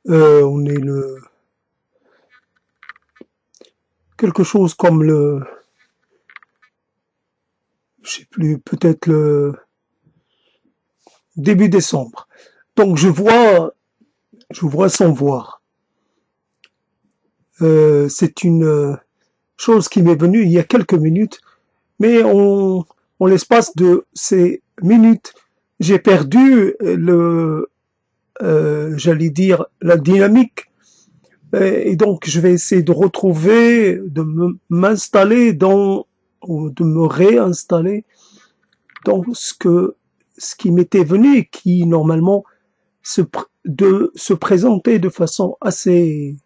On est le quelque chose comme le, je sais plus, peut-être le début décembre. Donc je vois sans voir. C'est une chose qui m'est venue il y a quelques minutes, mais en l'espace de ces minutes, j'ai perdu j'allais dire, la dynamique. Et donc, je vais essayer de retrouver, m'installer ou de me réinstaller dans ce qui m'était venu et qui, normalement, de se présenter de façon assez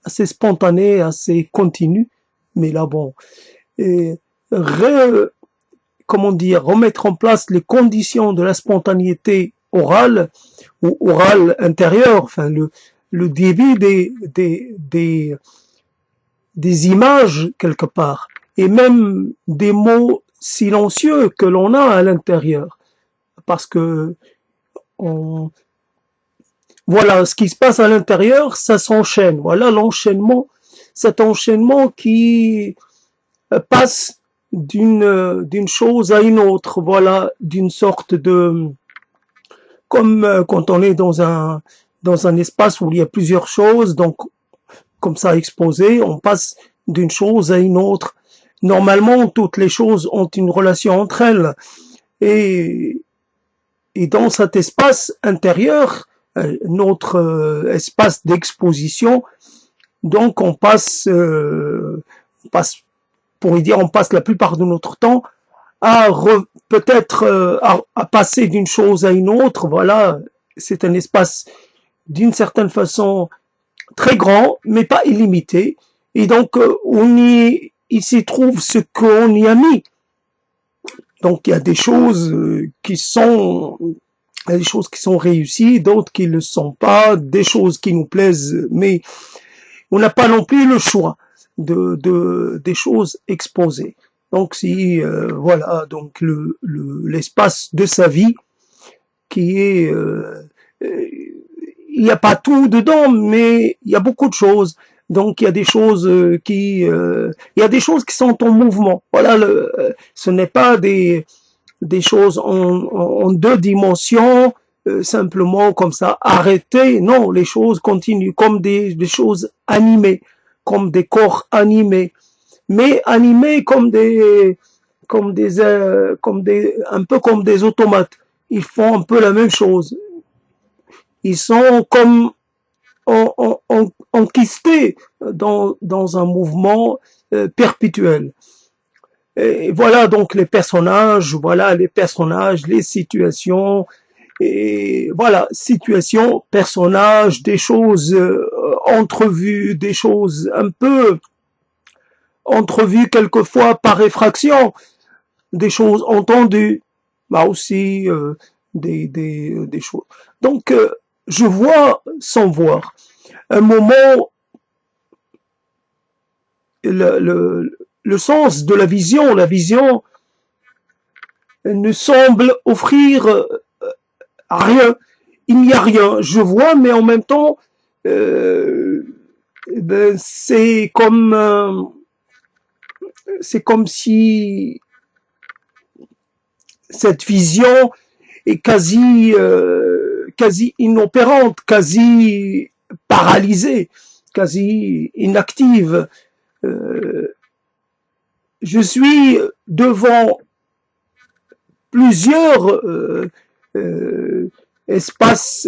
spontanée, assez continue. Mais là, bon, et comment dire, remettre en place les conditions de la spontanéité orale ou orale intérieure, enfin, le débit des images quelque part, et même des mots silencieux que l'on a à l'intérieur. Parce que on, voilà, ce qui se passe à l'intérieur, ça s'enchaîne. Voilà l'enchaînement, cet enchaînement qui passe d'une chose à une autre. Voilà, d'une sorte de, comme quand on est dans un espace où il y a plusieurs choses, donc comme ça exposé, on passe d'une chose à une autre. Normalement, toutes les choses ont une relation entre elles. Et, et dans cet espace intérieur, notre espace d'exposition, donc on passe, pour y dire, on passe la plupart de notre temps à peut-être à passer d'une chose à une autre. Voilà, c'est un espace d'une certaine façon très grand, mais pas illimité. Et donc, il s'y trouve ce qu'on y a mis. Donc, il y a des choses il y a des choses qui sont réussies, d'autres qui ne le sont pas, des choses qui nous plaisent, mais on n'a pas non plus le choix des choses exposées. Donc, si, voilà, donc l'espace de sa vie qui est, il n'y a pas tout dedans, mais il y a beaucoup de choses. Donc il y a des choses il y a des choses qui sont en mouvement. Voilà, ce n'est pas des choses en deux dimensions, simplement comme ça, arrêtées. Non, les choses continuent comme des choses animées, comme des corps animés, mais animés un peu comme des automates. Ils font un peu la même chose. Ils sont comme enquistés dans un mouvement perpétuel. Et voilà les personnages, les situations, et voilà, situations, personnages, des choses entrevues, des choses un peu entrevues quelquefois par effraction, des choses entendues, mais aussi des choses. Donc, je vois sans voir. Un moment, le sens de la vision ne semble offrir rien. Il n'y a rien. Je vois, mais en même temps, c'est comme si cette vision est quasi inopérante, quasi paralysée, quasi inactive. Je suis devant plusieurs espaces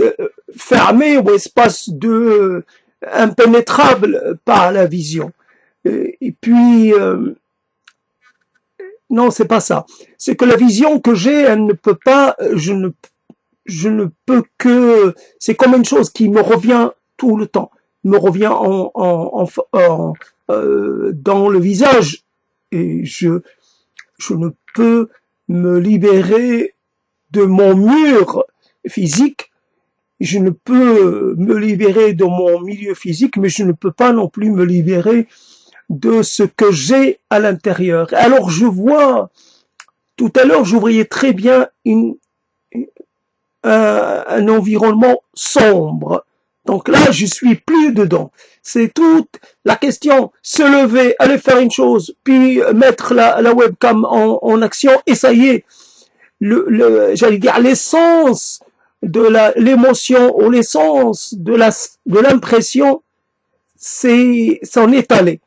fermés ou espaces impénétrables par la vision. Et puis, non, c'est pas ça. C'est que la vision que j'ai, elle ne peut pas, je ne peux que, c'est comme une chose qui me revient tout le temps, me revient dans le visage, et je ne peux me libérer de mon mur physique, je ne peux me libérer de mon milieu physique, mais je ne peux pas non plus me libérer de ce que j'ai à l'intérieur. Alors je vois, tout à l'heure, je voyais très bien un environnement sombre, Donc là, je suis plus dedans. C'est toute la question, se lever, aller faire une chose, puis mettre la webcam en action, et ça y est, j'allais dire l'essence de l'émotion ou l'essence de l'impression, s'en est allé.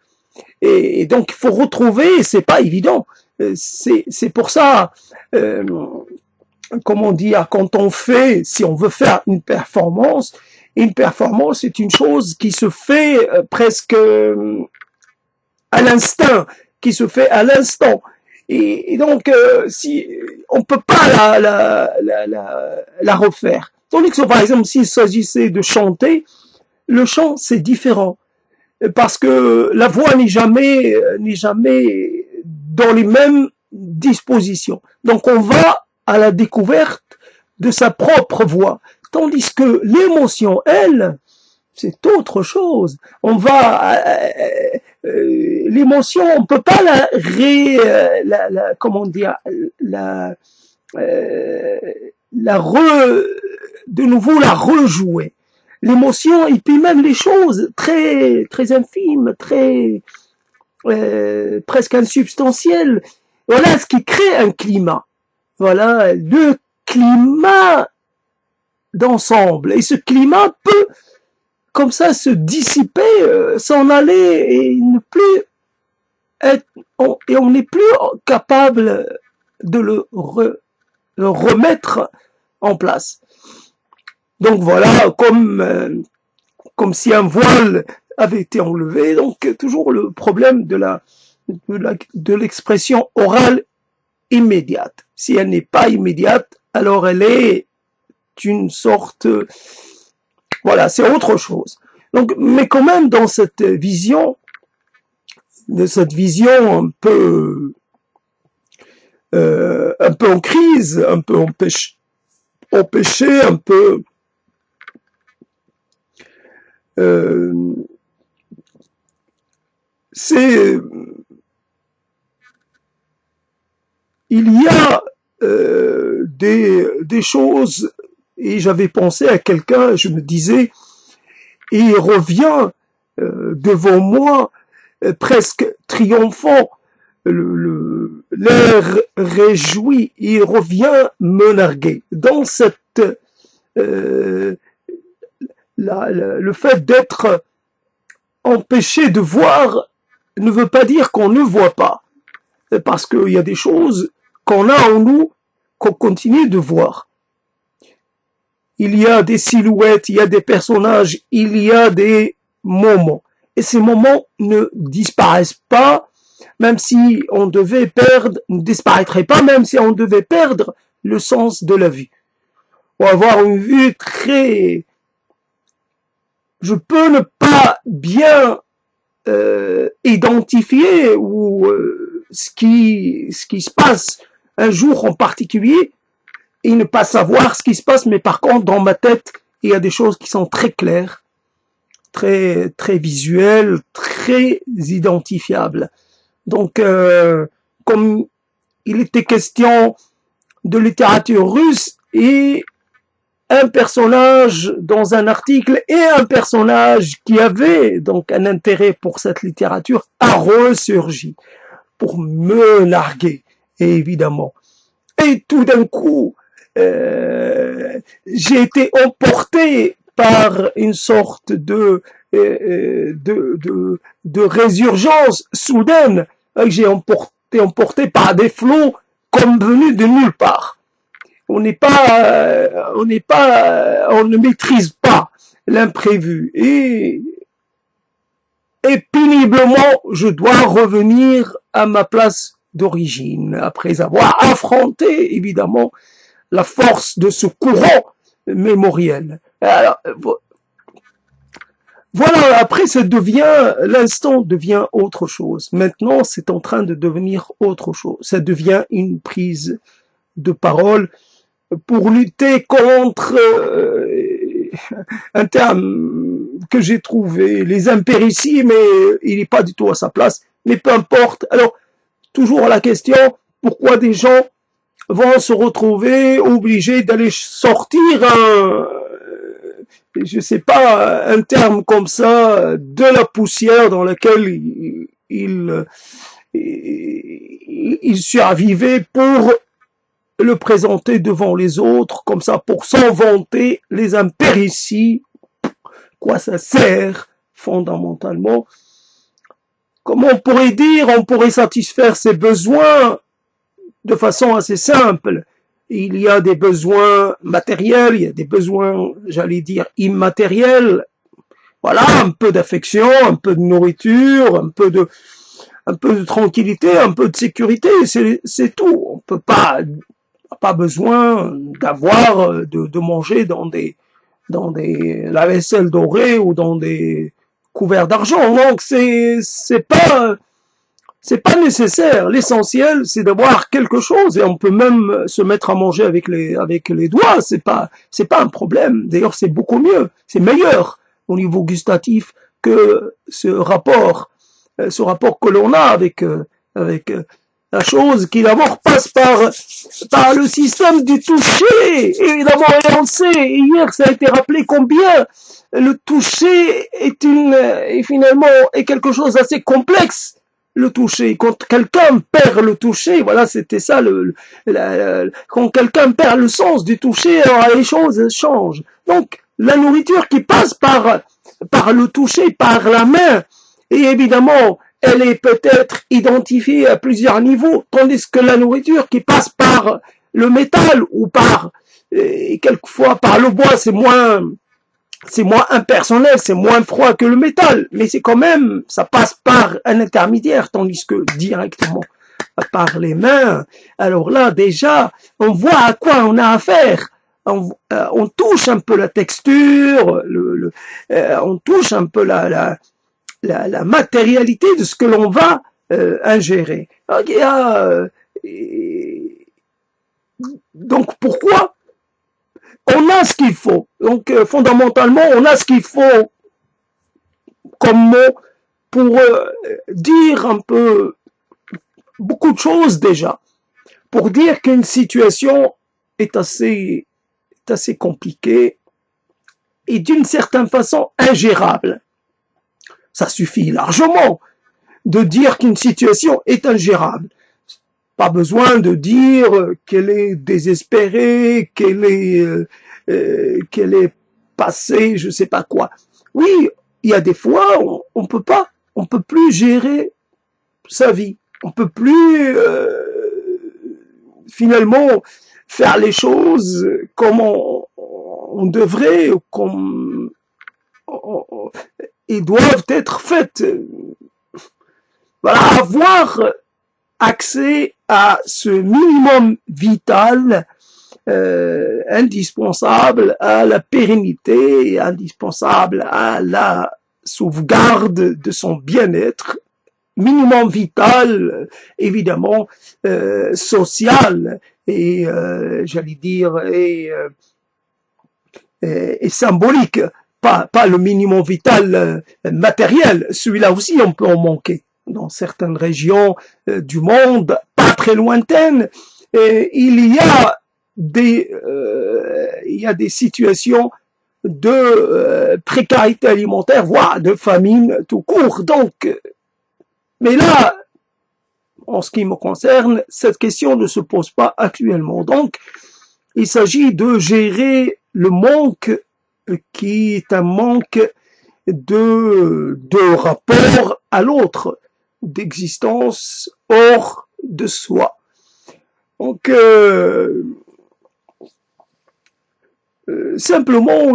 Et donc il faut retrouver, c'est pas évident. C'est pour ça, comment dire, quand on fait, si on veut faire une performance est une chose qui se fait presque à l'instinct, qui se fait à l'instant. Et donc, si on peut pas la refaire. Tandis que, par exemple, s'il s'agissait de chanter, le chant, c'est différent. Parce que la voix n'est jamais dans les mêmes dispositions. Donc, on va à la découverte de sa propre voix. Tandis que l'émotion, elle, c'est autre chose. On va, l'émotion, on peut pas comment dire, de nouveau la rejouer. L'émotion, et puis même les choses très, très infimes, très, presque insubstantielles. Voilà ce qui crée un climat. Voilà, le climat d'ensemble. Et ce climat peut, comme ça, se dissiper, s'en aller et ne plus être, et on n'est plus capable de le remettre en place. Donc voilà, comme si un voile avait été enlevé, donc toujours le problème de l'expression orale immédiate. Si elle n'est pas immédiate, alors elle est une sorte, voilà, c'est autre chose. Donc, mais quand même dans cette vision un peu en crise, un peu empêchée, un peu il y a des choses, et j'avais pensé à quelqu'un, je me disais, et il revient devant moi presque triomphant, l'air réjoui, il revient me narguer. Dans cette le fait d'être empêché de voir ne veut pas dire qu'on ne voit pas, parce qu'il y a des choses qu'on a en nous qu'on continue de voir. Il y a des silhouettes, il y a des personnages, il y a des moments. Et ces moments ne disparaissent pas, même si on devait perdre, ne disparaîtraient pas, même si on devait perdre le sens de la vue. Ou avoir une vue très... Je peux ne pas bien identifier ou ce qui se passe un jour en particulier et ne pas savoir ce qui se passe, mais par contre dans ma tête il y a des choses qui sont très claires, très très visuelles, très identifiables. Donc comme il était question de littérature russe et un personnage dans un article et un personnage qui avait donc un intérêt pour cette littérature a ressurgi pour me narguer, évidemment. Et tout d'un coup, j'ai été emporté par une sorte de résurgence soudaine. J'ai emporté par des flots comme venus de nulle part. On ne maîtrise pas l'imprévu et péniblement je dois revenir à ma place d'origine après avoir affronté évidemment la force de ce courant mémoriel. Alors, voilà, après l'instant devient autre chose. Maintenant, c'est en train de devenir autre chose. Ça devient une prise de parole pour lutter contre un terme que j'ai trouvé, les impérities, mais il n'est pas du tout à sa place. Mais peu importe. Alors, toujours la question, pourquoi des gens vont se retrouver obligés d'aller sortir je sais pas, un terme comme ça, de la poussière dans laquelle il survivait pour le présenter devant les autres, comme ça, pour s'en vanter les impérities. Quoi ça sert, fondamentalement? Comment on pourrait dire, on pourrait satisfaire ses besoins de façon assez simple. Il y a des besoins matériels, il y a des besoins, j'allais dire, immatériels. Voilà, un peu d'affection, un peu de nourriture, un peu de tranquillité, un peu de sécurité, c'est tout. On peut pas besoin d'avoir, de manger dans des lave-vaisselle dorée ou dans des couverts d'argent. Donc c'est pas nécessaire. L'essentiel, c'est d'avoir quelque chose, et on peut même se mettre à manger avec les doigts. C'est pas un problème. D'ailleurs, c'est beaucoup mieux, c'est meilleur au niveau gustatif que ce rapport que l'on a avec la chose qui d'abord passe par le système du toucher. Évidemment, et on le sait, hier ça a été rappelé combien le toucher est finalement quelque chose d'assez complexe. Le toucher, quand quelqu'un perd le toucher, voilà, c'était ça quand quelqu'un perd le sens du toucher, alors les choses changent. Donc la nourriture qui passe par le toucher, par la main, et évidemment elle est peut-être identifiée à plusieurs niveaux, tandis que la nourriture qui passe par le métal ou quelquefois par le bois, c'est moins impersonnel, c'est moins froid que le métal, mais c'est quand même, ça passe par un intermédiaire, tandis que directement par les mains, alors là déjà, on voit à quoi on a affaire. On touche un peu la texture, on touche un peu la matérialité de ce que l'on va ingérer. Donc pourquoi on a ce qu'il faut. Donc fondamentalement, on a ce qu'il faut comme mot pour dire un peu beaucoup de choses déjà. Pour dire qu'une situation est assez compliquée et d'une certaine façon ingérable. Ça suffit largement de dire qu'une situation est ingérable. Pas besoin de dire qu'elle est désespérée, qu'elle est passée, je sais pas quoi. Oui, il y a des fois on peut plus gérer sa vie. On peut plus finalement faire les choses comme on devrait, comme ils doivent être faites. Voilà, avoir accès à ce minimum vital indispensable à la pérennité, indispensable à la sauvegarde de son bien-être, minimum vital, évidemment, social et, j'allais dire, et symbolique, pas le minimum vital matériel, celui-là aussi on peut en manquer. Dans certaines régions du monde, pas très lointaines, il y a des situations de précarité alimentaire, voire de famine tout court. Donc, mais là, en ce qui me concerne, cette question ne se pose pas actuellement. Donc, il s'agit de gérer le manque qui est un manque de rapport à l'autre, d'existence hors de soi. Donc, simplement,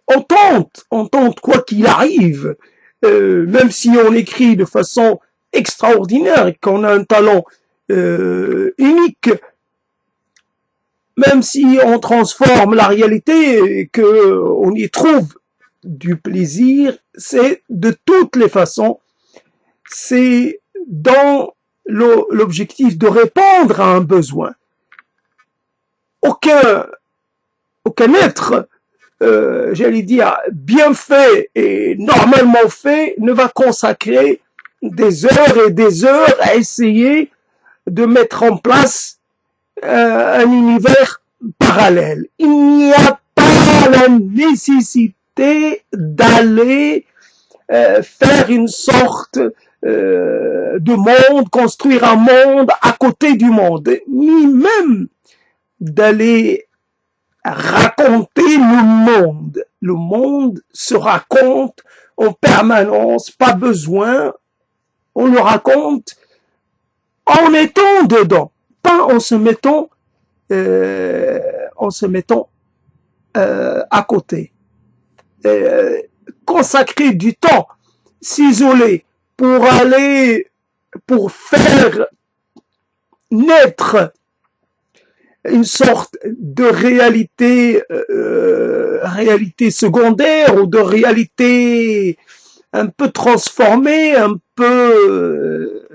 on tente quoi qu'il arrive, même si on écrit de façon extraordinaire et qu'on a un talent unique, même si on transforme la réalité et qu'on y trouve du plaisir, c'est de toutes les façons, c'est dans l'objectif de répondre à un besoin. Aucun être, j'allais dire, bien fait et normalement fait, ne va consacrer des heures et des heures à essayer de mettre en place un univers parallèle. Il n'y a pas la nécessité d'aller faire une sorte de monde, construire un monde à côté du monde, ni même d'aller raconter le monde. Le monde se raconte en permanence, pas besoin, on le raconte en étant dedans, pas en se mettant à côté. Consacrer du temps, s'isoler pour faire naître une sorte de réalité secondaire ou de réalité un peu transformée, un peu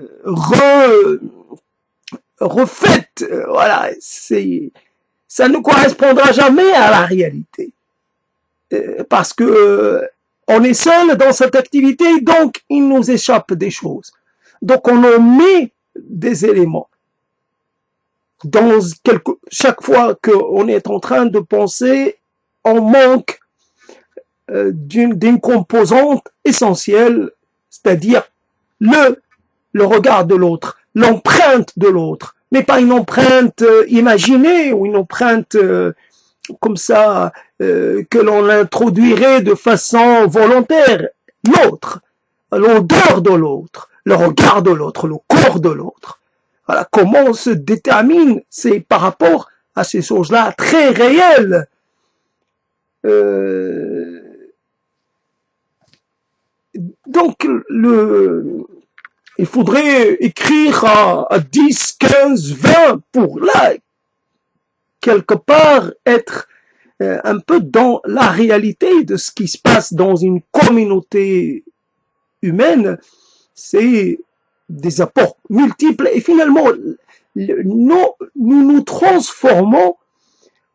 refaite. Voilà, ça ne correspondra jamais à la réalité. Parce que on est seul dans cette activité, donc il nous échappe des choses. Donc on omet des éléments. Chaque fois qu'on est en train de penser, on manque d'une composante essentielle, c'est-à-dire le regard de l'autre, l'empreinte de l'autre, mais pas une empreinte imaginée ou une empreinte comme ça que l'on introduirait de façon volontaire. L'autre, l'odeur de l'autre, le regard de l'autre, le corps de l'autre. Voilà, comment on se détermine, c'est par rapport à ces choses-là très réelles. Donc, il faudrait écrire à 10, 15, 20 pour là, quelque part, être un peu dans la réalité de ce qui se passe dans une communauté humaine. C'est des apports multiples et finalement, nous nous transformons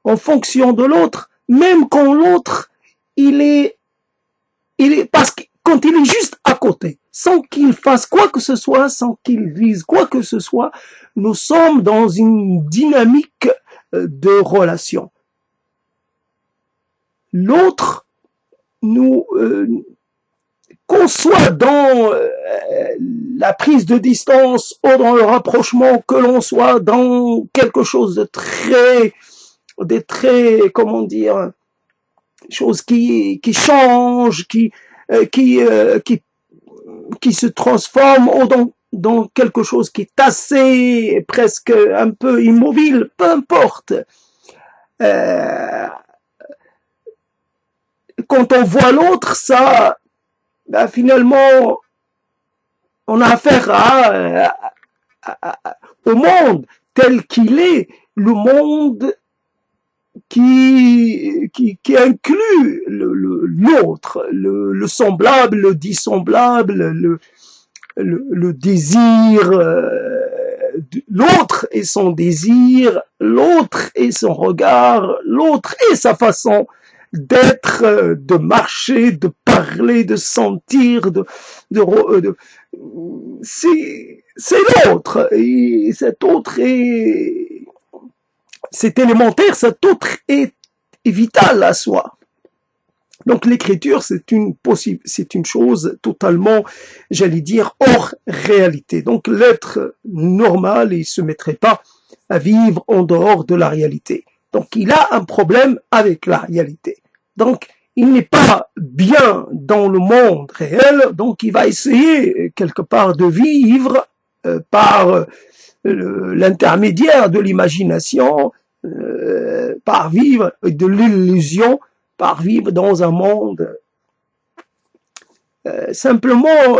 en fonction de l'autre, même quand l'autre, il est parce que quand il est juste à côté, sans qu'il fasse quoi que ce soit, sans qu'il vise quoi que ce soit, nous sommes dans une dynamique de relation. L'autre, qu'on soit dans la prise de distance ou dans le rapprochement, que l'on soit dans quelque chose de très, comment dire, chose qui change, qui se transforme ou dans quelque chose qui est assez, presque un peu immobile, peu importe. Quand on voit l'autre, ça, ben finalement, on a affaire au monde tel qu'il est, le monde qui inclut l'autre, le semblable, le dissemblable, le désir, l'autre et son désir, l'autre et son regard, l'autre et sa façon d'être, de marcher, de parler, de sentir, c'est l'autre, et cet autre c'est élémentaire, cet autre est vital à soi. Donc l'écriture, c'est une chose totalement, j'allais dire, hors réalité. Donc l'être normal, il se mettrait pas à vivre en dehors de la réalité. Donc il a un problème avec la réalité. Donc il n'est pas bien dans le monde réel, donc il va essayer quelque part de vivre par l'intermédiaire de l'imagination, par vivre de l'illusion, par vivre dans un monde simplement.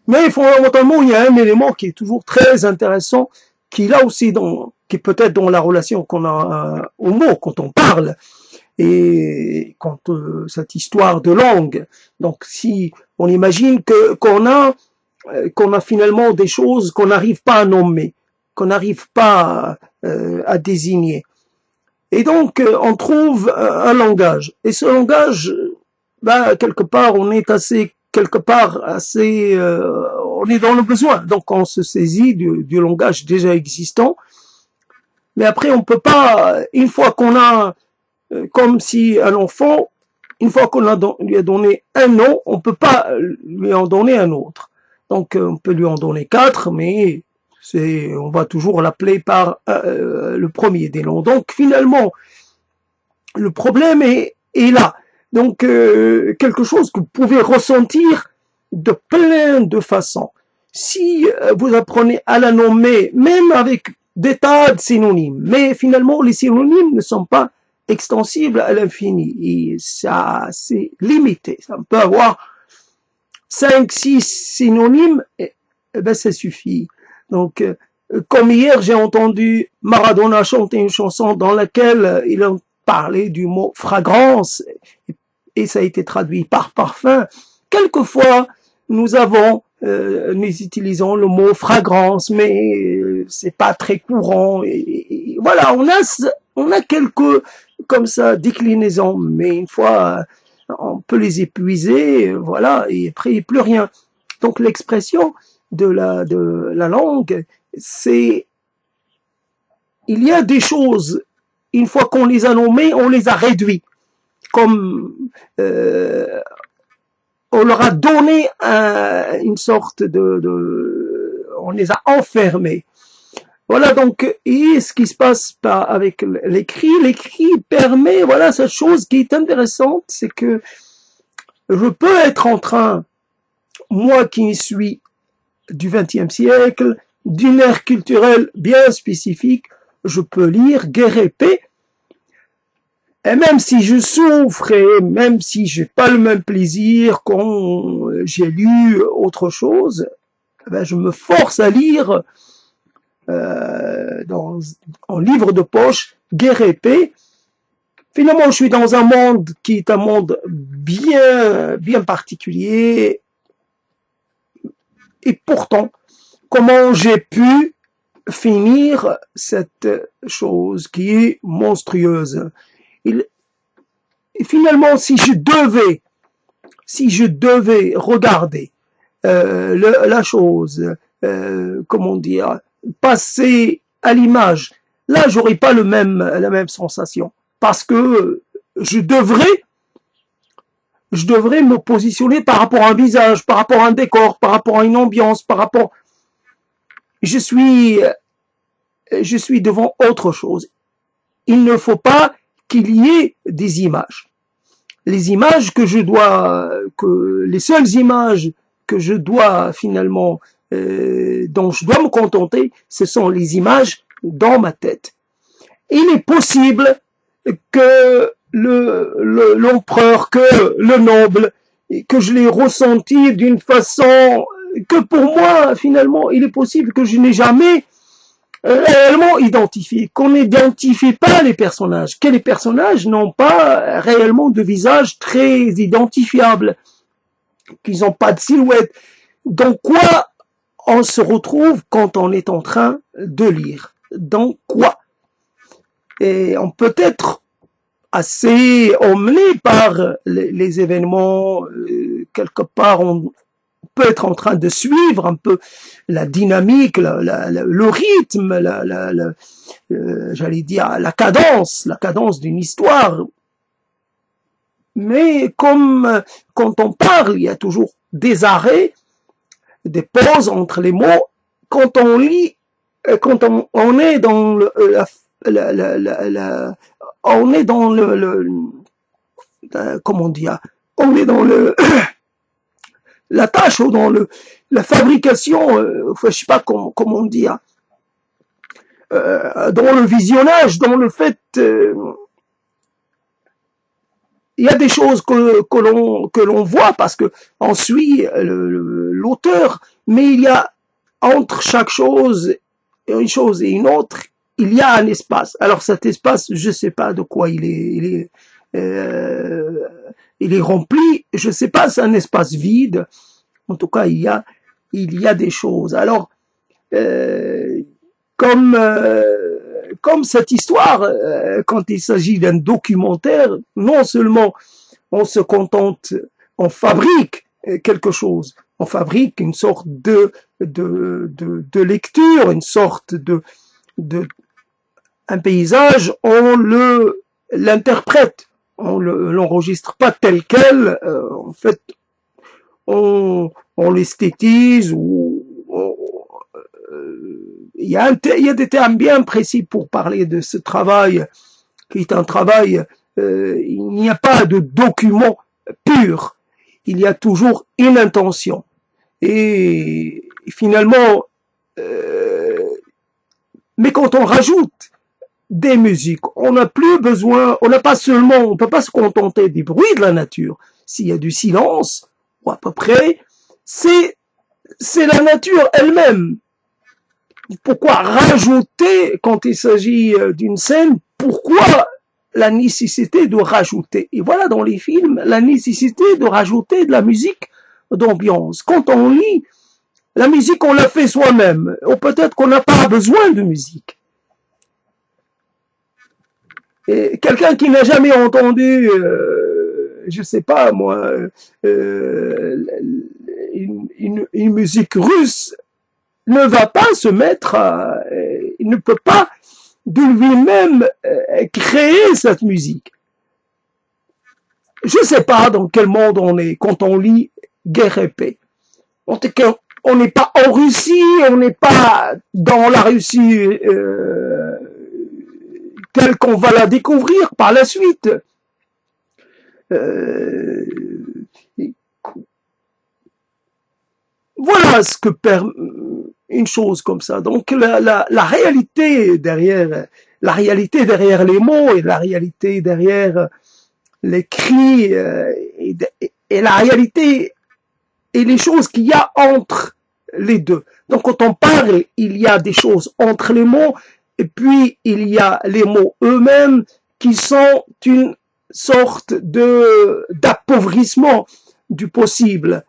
Mais fondamentalement, il y a un élément qui est toujours très intéressant, qui là aussi, qui est peut-être dans la relation qu'on a au mot quand on parle, et quand cette histoire de langue. Donc, si on imagine qu'on a finalement des choses qu'on n'arrive pas à nommer, qu'on n'arrive pas à désigner. Et donc, on trouve un langage. Et ce langage, quelque part, on on est dans le besoin. Donc on se saisit du langage déjà existant. Mais après, on peut pas, une fois qu'on a, comme si un enfant, une fois qu'on lui a donné un nom, on peut pas lui en donner un autre. Donc on peut lui en donner 4, mais on va toujours l'appeler par le premier des noms. Donc finalement, le problème est là. Donc quelque chose que vous pouvez ressentir de plein de façons. Si vous apprenez à la nommer, même avec des tas de synonymes, mais finalement les synonymes ne sont pas extensibles à l'infini, et ça c'est limité. Ça peut avoir 5, 6 synonymes, et ben ça suffit. Donc comme hier j'ai entendu Maradona chanter une chanson dans laquelle il a parlé du mot fragrance, et ça a été traduit par parfum. Quelquefois nous utilisons le mot fragrance, mais c'est pas très courant. Et voilà, on a quelques comme ça déclinaisons, mais une fois on peut les épuiser, voilà, et après il n'y a plus rien. Donc l'expression de la langue, c'est il y a des choses, une fois qu'on les a nommées, on les a réduits, comme on leur a donné une sorte on les a enfermés. Voilà, donc, et ce qui se passe avec l'écrit permet, voilà, cette chose qui est intéressante, c'est que je peux être en train, moi qui suis du XXe siècle, d'une ère culturelle bien spécifique, je peux lire Guerre et paix, et même si je souffre et même si j'ai pas le même plaisir quand j'ai lu autre chose, ben je me force à lire en livre de poche Guerre et paix. Finalement, je suis dans un monde qui est un monde bien particulier. Et pourtant, comment j'ai pu finir cette chose qui est monstrueuse? Et finalement, si je devais regarder la chose, comment dire, passer à l'image, là, j'aurais pas la même sensation, parce que je devrais me positionner par rapport à un visage, par rapport à un décor, par rapport à une ambiance, je suis devant autre chose. Il ne faut pas qu'il y ait des images. Les images les seules images que je dois finalement, dont je dois me contenter, ce sont les images dans ma tête. Il est possible que l'empereur, que le noble, que je l'ai ressenti d'une façon que pour moi, finalement, il est possible que je n'ai jamais réellement identifié, qu'on n'identifie pas les personnages, que les personnages n'ont pas réellement de visage très identifiable, qu'ils n'ont pas de silhouette. Dans quoi on se retrouve quand on est en train de lire? Dans quoi? Et on peut être assez emmené par les événements, quelque part on peut être en train de suivre un peu la dynamique, le rythme, j'allais dire la cadence d'une histoire. Mais comme quand on parle, il y a toujours des arrêts, des pauses entre les mots. Quand on lit, quand on est dans on est dans comment dire, on est dans la tâche ou dans la fabrication, je sais pas comment dire, dans le visionnage, dans le fait, il y a des choses que l'on voit parce que on suit l'auteur, mais il y a entre chaque chose, une chose et une autre, il y a un espace. Alors cet espace, je sais pas de quoi il est rempli, je sais pas, c'est un espace vide. En tout cas, il y a des choses. Alors, comme cette histoire, quand il s'agit d'un documentaire, non seulement on se contente, on fabrique quelque chose, on fabrique une sorte de lecture, une sorte de un paysage, on l'interprète, on l'enregistre pas tel quel, en fait, on l'esthétise ou il y a des termes bien précis pour parler de ce travail qui est un travail, il n'y a pas de document pur, il y a toujours une intention. Et finalement, mais quand on rajoute des musiques, on n'a plus besoin, on n'a pas seulement, on peut pas se contenter des bruits de la nature. S'il y a du silence, ou à peu près, c'est la nature elle-même. Pourquoi rajouter quand il s'agit d'une scène? Pourquoi la nécessité de rajouter? Et voilà dans les films, la nécessité de rajouter de la musique d'ambiance. Quand on lit, la musique on la fait soi-même, ou peut-être qu'on n'a pas besoin de musique. Et quelqu'un qui n'a jamais entendu, je sais pas moi, une musique russe, ne va pas se mettre il ne peut pas de lui-même créer cette musique. Je sais pas dans quel monde on est quand on lit Guerre et paix. On n'est pas en Russie, on n'est pas dans la Russie telle qu'on va la découvrir par la suite. Voilà ce que une chose comme ça. Donc la réalité derrière les mots et la réalité derrière les cris et la réalité et les choses qu'il y a entre les deux. Donc quand on parle, il y a des choses entre les mots et puis il y a les mots eux-mêmes qui sont une sorte d'appauvrissement du possible.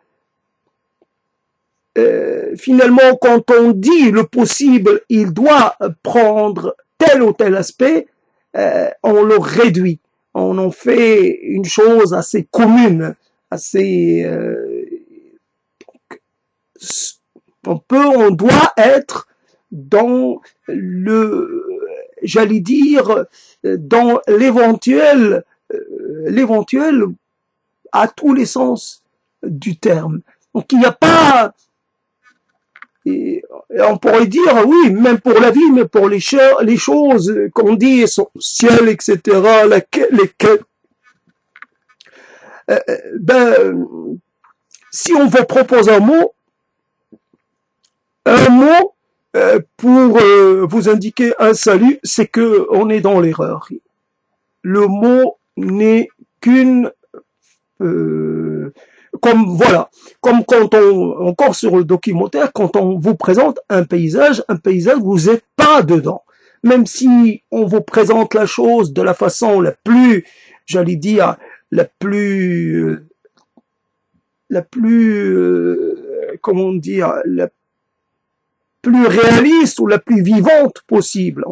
Finalement, quand on dit le possible, il doit prendre tel ou tel aspect, on le réduit. On en fait une chose assez commune, assez... on doit être dans j'allais dire, dans l'éventuel à tous les sens du terme. Donc il n'y a pas... Et on pourrait dire, oui, même pour la vie, mais pour les choses qu'on dit essentielles, etc., si on vous propose un mot pour vous indiquer un salut, c'est que on est dans l'erreur. Le mot n'est qu'une... comme quand encore sur le documentaire, quand on vous présente un paysage, vous n'êtes pas dedans. Même si on vous présente la chose de la façon la plus, j'allais dire, la plus, comment dire, la plus réaliste ou la plus vivante possible.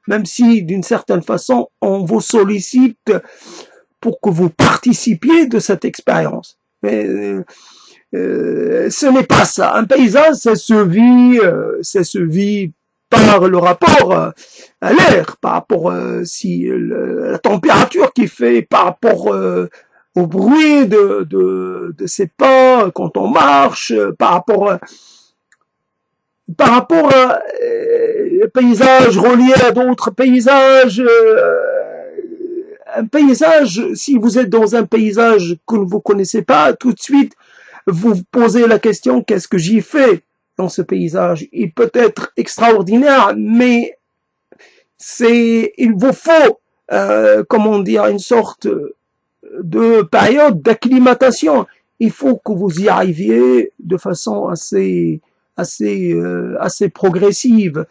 Même si d'une certaine façon, on vous sollicite pour que vous participiez de cette expérience. Mais ce n'est pas ça. Un paysage, ça se vit par le rapport à l'air, par rapport si la température qu'il fait, par rapport au bruit de ses pas quand on marche, par rapport à paysages reliés à d'autres paysages. Un paysage, si vous êtes dans un paysage que vous connaissez pas, tout de suite, vous vous posez la question, qu'est-ce que j'y fais dans ce paysage? Il peut être extraordinaire, mais il vous faut, comment dire, une sorte de période d'acclimatation. Il faut que vous y arriviez de façon assez progressive.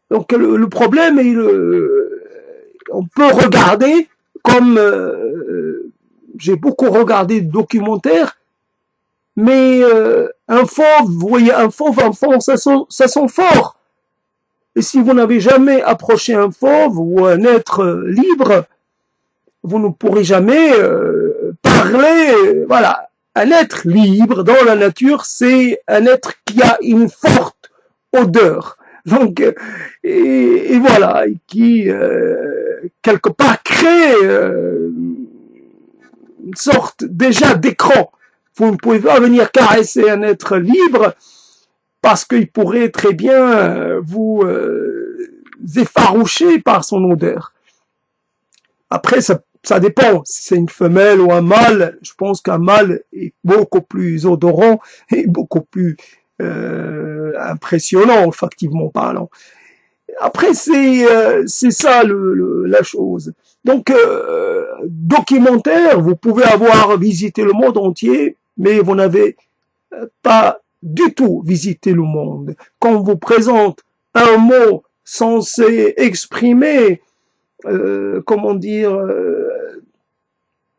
Donc le problème est on peut regarder comme j'ai beaucoup regardé de documentaires, mais un fauve, vous voyez, un fauve, ça sent fort. Et si vous n'avez jamais approché un fauve ou un être libre, vous ne pourrez jamais parler, voilà. un être libre dans la nature, c'est un être qui a une forte odeur. Donc, et voilà, qui quelque part crée une sorte déjà d'écran. Vous ne pouvez pas venir caresser un être libre parce qu'il pourrait très bien vous effaroucher par son odeur. Après, ça dépend. Si c'est une femelle ou un mâle, je pense qu'un mâle est beaucoup plus odorant et beaucoup plus impressionnant, effectivement parlant. Après, c'est ça la chose. Donc, documentaire, vous pouvez avoir visité le monde entier, mais vous n'avez pas du tout visité le monde. Quand on vous présente un mot censé exprimer, comment dire,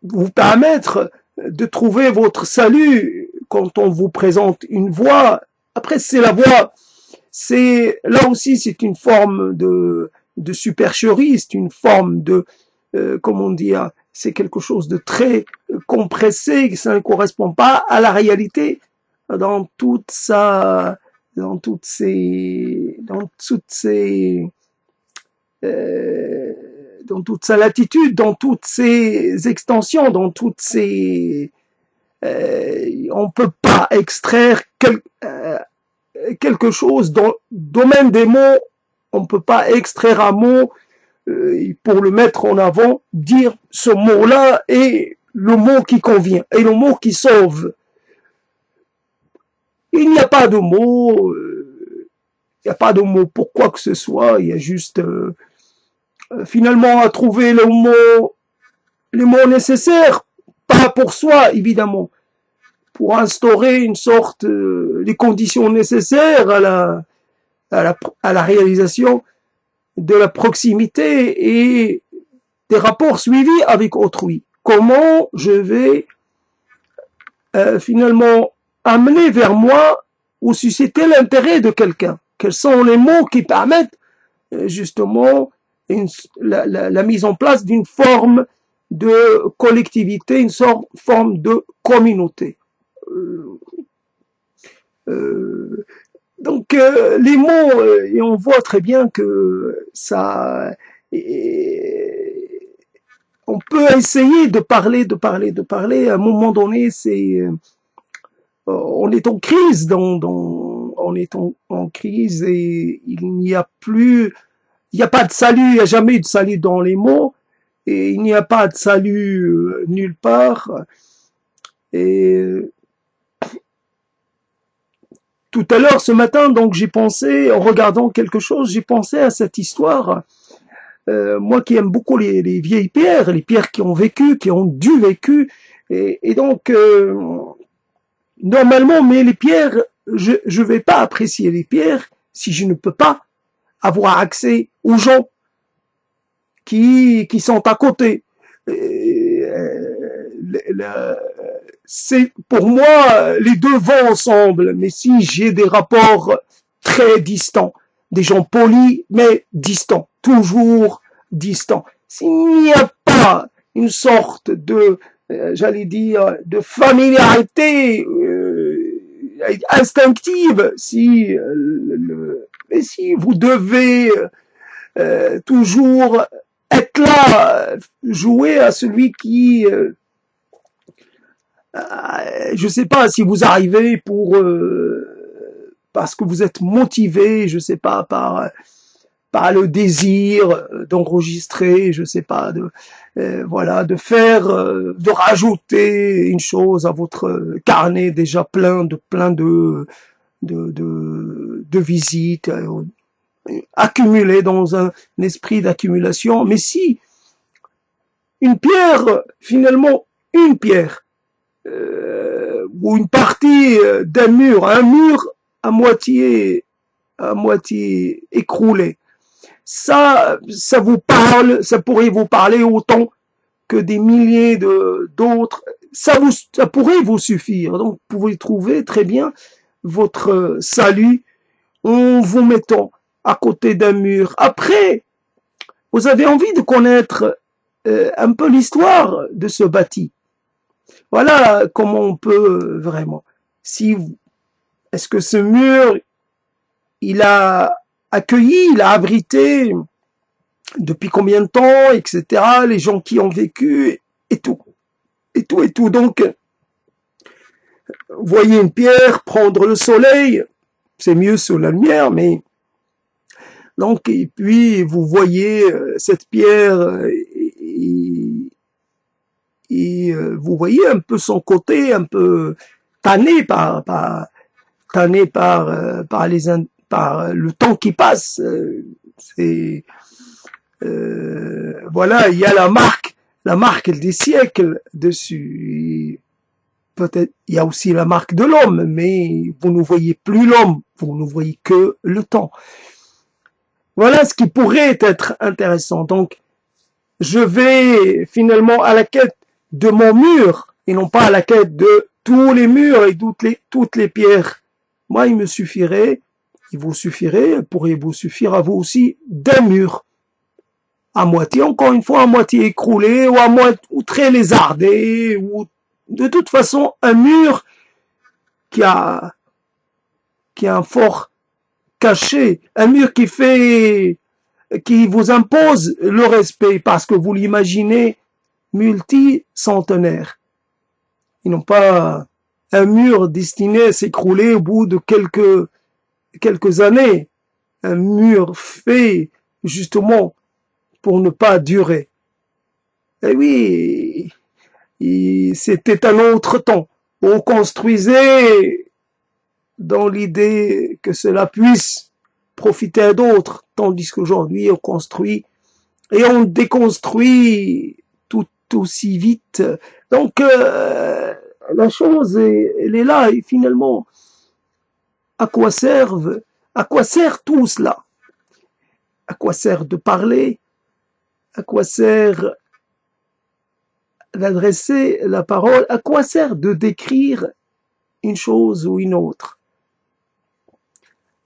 vous permettre de trouver votre salut quand on vous présente une voix. Après, c'est la voix. C'est là aussi, c'est une forme de supercherie, c'est une forme de, comment dire, c'est quelque chose de très compressé, ça ne correspond pas à la réalité dans toute sa, dans toutes ses, dans toute sa latitude, dans toutes ses extensions, dans toutes ses, on peut pas extraire quelque chose dans le domaine des mots, on peut pas extraire un mot pour le mettre en avant, dire ce mot-là est le mot qui convient, et le mot qui sauve. Il n'y a pas de mot, il n'y a pas de mot pour quoi que ce soit, il y a juste finalement à trouver les mots nécessaires, pas pour soi évidemment, pour instaurer une sorte les conditions nécessaires à la réalisation de la proximité et des rapports suivis avec autrui. Comment je vais finalement amener vers moi ou susciter l'intérêt de quelqu'un? Quels sont les mots qui permettent justement la mise en place d'une forme de collectivité, une forme de communauté. Donc les mots, et on voit très bien que ça, on peut essayer de parler. À un moment donné, on est en crise, on est en crise et il n'y a pas de salut, il n'y a jamais eu de salut dans les mots et il n'y a pas de salut nulle part. Et tout à l'heure, ce matin, donc j'ai pensé, en regardant quelque chose, j'ai pensé à cette histoire. Moi qui aime beaucoup les vieilles pierres, les pierres qui ont vécu, qui ont dû vécu, et donc normalement, mais les pierres, je vais pas apprécier les pierres si je ne peux pas avoir accès aux gens qui sont à côté. C'est pour moi les deux vont ensemble, mais si j'ai des rapports très distants, des gens polis mais distants, toujours distants, s'il n'y a pas une sorte de j'allais dire de familiarité instinctive, si vous devez toujours être là, jouer à celui qui je sais pas si vous arrivez parce que vous êtes motivé, je sais pas par le désir d'enregistrer, je sais pas voilà, de faire de rajouter une chose à votre carnet déjà plein de visites accumulées dans un esprit d'accumulation. Mais si une pierre, finalement une pierre ou une partie d'un mur, un mur à moitié écroulé, ça vous parle, ça pourrait vous parler autant que des milliers d'autres, ça pourrait vous suffire. Donc vous pouvez trouver très bien votre salut en vous mettant à côté d'un mur. Après, vous avez envie de connaître un peu l'histoire de ce bâti. Voilà comment on peut vraiment. Si est-ce que ce mur, il a accueilli, il a abrité depuis combien de temps, etc. Les gens qui ont vécu et tout, et tout, et tout. Donc, voyez une pierre prendre le soleil, c'est mieux sous la lumière, mais donc, et puis vous voyez cette pierre et vous voyez un peu son côté un peu tanné tanné par le temps qui passe. C'est voilà, il y a la marque des siècles dessus. Peut-être il y a aussi la marque de l'homme, mais vous ne voyez plus l'homme, vous ne voyez que le temps. Voilà ce qui pourrait être intéressant. Donc, je vais finalement à la quête de mon mur et non pas à la quête de tous les murs et toutes les pierres. Moi, il vous suffirait, pourrait vous suffire à vous aussi d'un mur. À moitié, encore une fois, à moitié écroulé ou très lézardé ou de toute façon un mur qui a un fort cachet, un mur qui vous impose le respect parce que vous l'imaginez multi-centenaire. Ils n'ont pas un mur destiné à s'écrouler au bout de quelques années. Un mur fait justement pour ne pas durer. Et oui, c'était un autre temps. On construisait dans l'idée que cela puisse profiter à d'autres, tandis qu'aujourd'hui on construit et on déconstruit tout aussi vite. Donc la chose elle est là et finalement à quoi sert tout cela? À quoi sert de parler? À quoi sert d'adresser la parole? À quoi sert de décrire une chose ou une autre?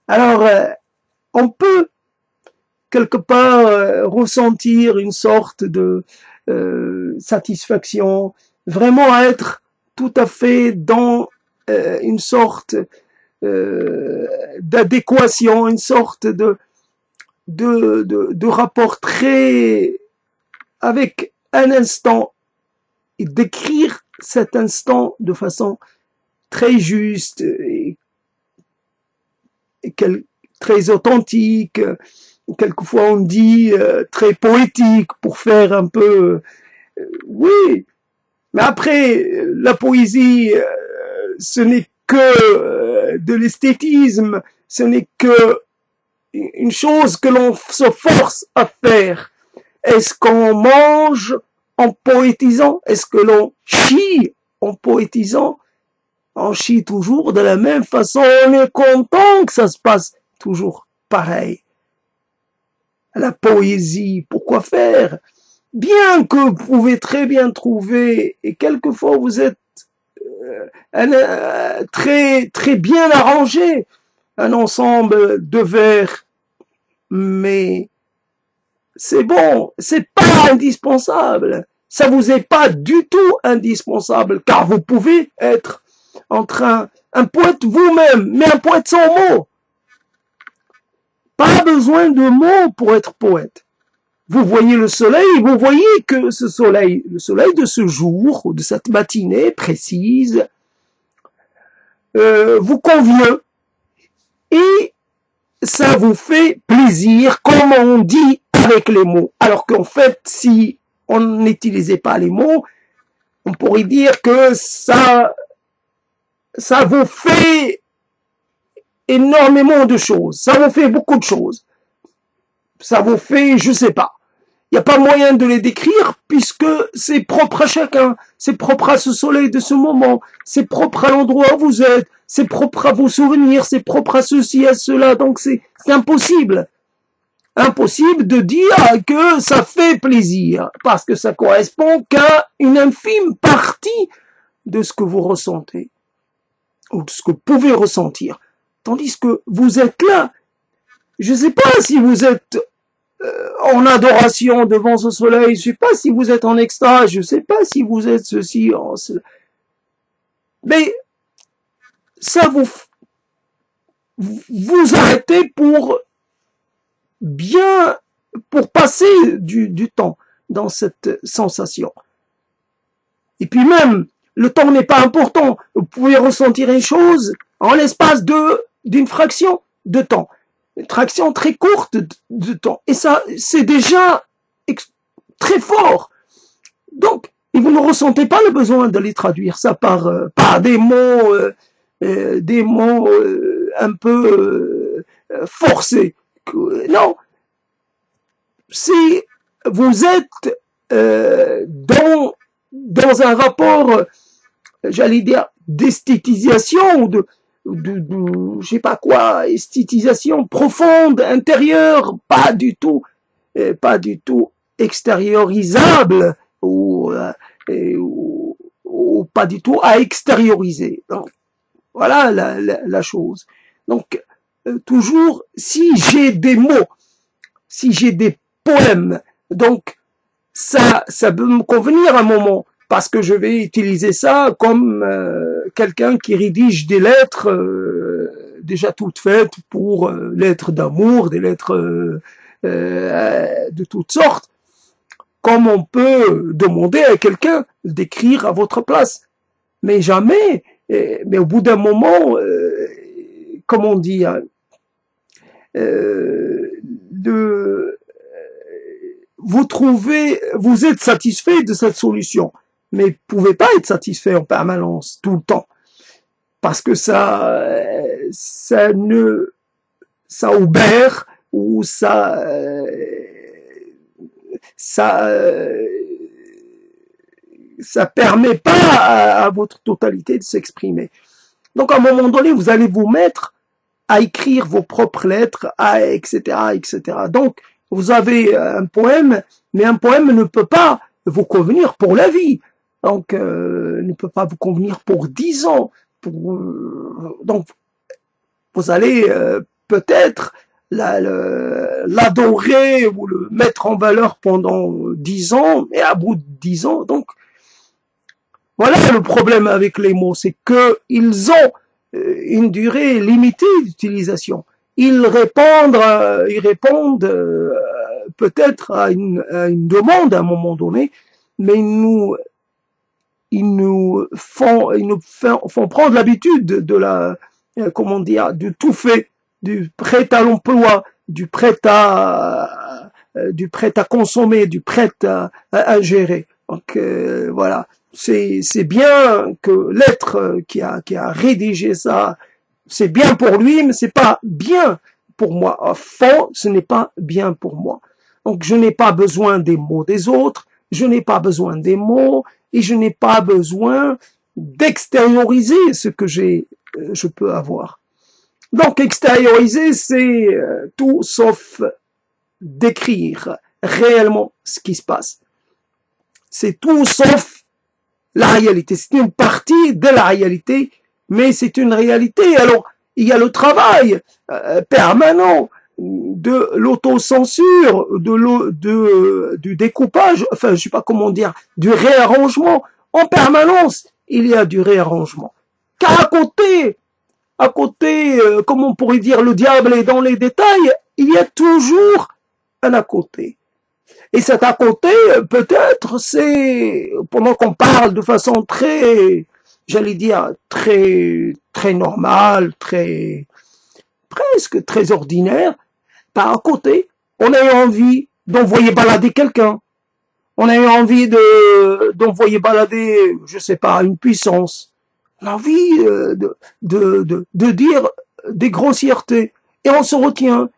Alors on peut quelque part ressentir une sorte de satisfaction, vraiment être tout à fait dans une sorte d'adéquation, une sorte de rapport très avec un instant et décrire cet instant de façon très juste et très authentique. Quelquefois on dit très poétique pour faire un peu oui, mais après la poésie ce n'est que de l'esthétisme, ce n'est que une chose que l'on se force à faire. Est-ce qu'on mange en poétisant? Est-ce que l'on chie en poétisant? On chie toujours de la même façon, on est content que ça se passe toujours pareil. La poésie, pourquoi faire? Bien que vous pouvez très bien trouver, et quelquefois vous êtes très, très bien arrangé, un ensemble de vers, mais c'est bon, c'est pas indispensable. Ça vous est pas du tout indispensable, car vous pouvez être un poète vous-même, mais un poète sans mots. Pas besoin de mots pour être poète. Vous voyez le soleil, vous voyez que ce soleil, le soleil de ce jour, ou de cette matinée précise, vous convient. Et ça vous fait plaisir, comme on dit avec les mots. Alors qu'en fait, si on n'utilisait pas les mots, on pourrait dire que ça vous fait énormément de choses. Ça vous fait beaucoup de choses. Ça vous fait, je sais pas. Il n'y a pas moyen de les décrire puisque c'est propre à chacun. C'est propre à ce soleil de ce moment. C'est propre à l'endroit où vous êtes. C'est propre à vos souvenirs. C'est propre à ceci, à cela. Donc c'est impossible. Impossible de dire que ça fait plaisir parce que ça correspond qu'à une infime partie de ce que vous ressentez ou de ce que vous pouvez ressentir. Tandis que vous êtes là. Je ne sais pas si vous êtes en adoration devant ce soleil. Je sais pas si vous êtes en extase, je sais pas si vous êtes ceci, mais ça vous arrêtez bien, pour passer du temps dans cette sensation. Et puis même, le temps n'est pas important. Vous pouvez ressentir une chose en l'espace d'une fraction de temps. Une fraction très courte de temps. Et ça, c'est déjà très fort. Donc, et vous ne ressentez pas le besoin d'aller traduire ça par des mots un peu forcés. Non, si vous êtes dans un rapport, j'allais dire, d'esthétisation ou je sais pas quoi, esthétisation profonde, intérieure, pas du tout extériorisable ou pas du tout à extérioriser. Donc, voilà la chose. Donc, toujours, si j'ai des mots, si j'ai des poèmes, donc ça peut me convenir à un moment, parce que je vais utiliser ça comme quelqu'un qui rédige des lettres déjà toutes faites pour lettres d'amour, des lettres de toutes sortes, comme on peut demander à quelqu'un d'écrire à votre place. Mais jamais, mais au bout d'un moment, comment on dit, vous êtes satisfait de cette solution, mais vous ne pouvez pas être satisfait en permanence, tout le temps, parce que ça obère, ou ça permet pas à votre totalité de s'exprimer. Donc à un moment donné, vous allez vous mettre à écrire vos propres lettres, etc., etc. Donc, vous avez un poème, mais un poème ne peut pas vous convenir pour la vie. Donc, ne peut pas vous convenir pour 10 ans. Donc, vous allez peut-être l'adorer ou le mettre en valeur pendant 10 ans, et à bout de 10 ans, donc, voilà le problème avec les mots, c'est qu'ils ont une durée limitée d'utilisation. Ils répondent peut-être à une demande à un moment donné, mais ils nous font prendre l'habitude de du tout fait, du prêt à l'emploi, du prêt à consommer, du prêt à gérer. Donc voilà. C'est bien que l'être qui a rédigé ça, c'est bien pour lui, mais c'est pas bien pour moi. À fond, ce n'est pas bien pour moi. Donc, je n'ai pas besoin des mots des autres, je n'ai pas besoin des mots, et je n'ai pas besoin d'extérioriser ce que je peux avoir. Donc, extérioriser, c'est tout sauf décrire réellement ce qui se passe. C'est tout sauf la réalité. C'est une partie de la réalité, mais c'est une réalité. Alors, il y a le travail permanent de l'autocensure, du découpage, enfin, je sais pas comment dire, du réarrangement. En permanence, il y a du réarrangement. Car à côté, comme on pourrait dire, le diable est dans les détails, il y a toujours un à côté. Et cet à côté, peut-être, c'est, pendant qu'on parle de façon très, j'allais dire, très normale, presque très ordinaire, par à côté, on a eu envie d'envoyer balader quelqu'un. On a eu envie d'envoyer balader, je sais pas, une puissance. On a envie de dire des grossièretés. Et on se retient.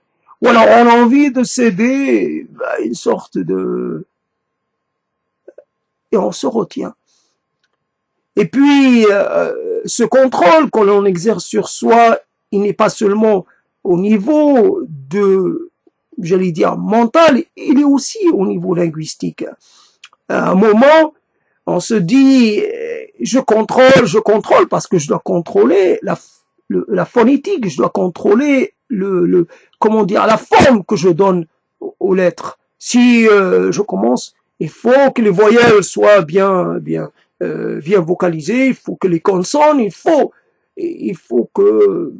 Ou alors on a envie de céder à une sorte et on se retient. Et puis, ce contrôle que l'on exerce sur soi, il n'est pas seulement au niveau j'allais dire, mental, il est aussi au niveau linguistique. À un moment, on se dit, je contrôle parce que je dois contrôler la phonétique, je dois contrôler comment dire, la forme que je donne aux lettres. Si je commence, il faut que les voyelles soient bien vocalisées, il faut que les consonnes, il faut que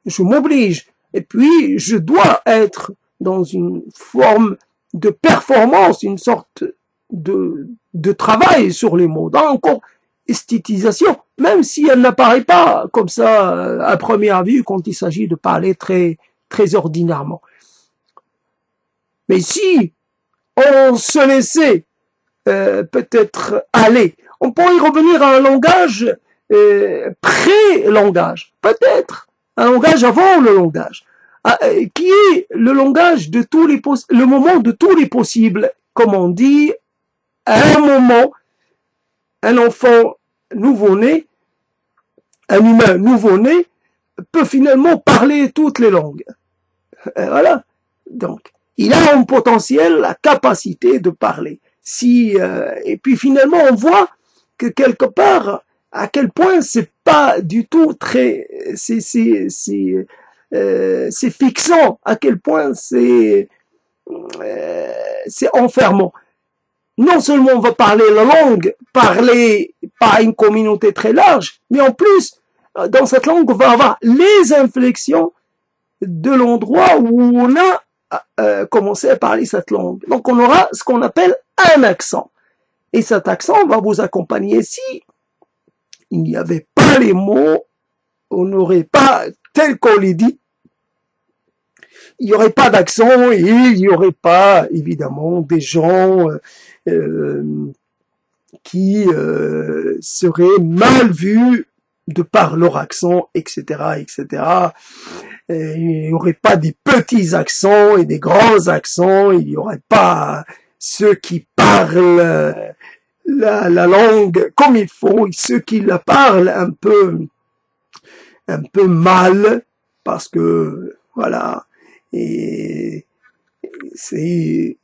je m'oblige. Et puis, je dois être dans une forme de performance, une sorte de travail sur les mots. Donc, encore, esthétisation, même si elle n'apparaît pas comme ça à première vue quand il s'agit de parler très ordinairement. Mais si on se laissait peut-être aller, on pourrait revenir à un langage pré-langage, peut-être un langage avant le langage, qui est le langage de tous les le moment de tous les possibles, comme on dit, à un moment, un enfant nouveau-né, un humain nouveau-né, peut finalement parler toutes les langues. Et voilà. Donc, il a en potentiel la capacité de parler. Et puis finalement, on voit que quelque part, à quel point c'est pas du tout c'est fixant, à quel point c'est enfermant. Non seulement on va parler la langue, parlée par une communauté très large, mais en plus, dans cette langue, on va avoir les inflexions de l'endroit où on a commencé à parler cette langue. Donc on aura ce qu'on appelle un accent. Et cet accent va vous accompagner. Si il n'y avait pas les mots, on n'aurait pas, tel qu'on les dit, il n'y aurait pas d'accent et il n'y aurait pas, évidemment, des gens qui seraient mal vus de par leur accent, etc., etc. Et il n'y aurait pas des petits accents et des grands accents, il n'y aurait pas ceux qui parlent la langue comme il faut et ceux qui la parlent un peu mal, parce que, voilà, et c'est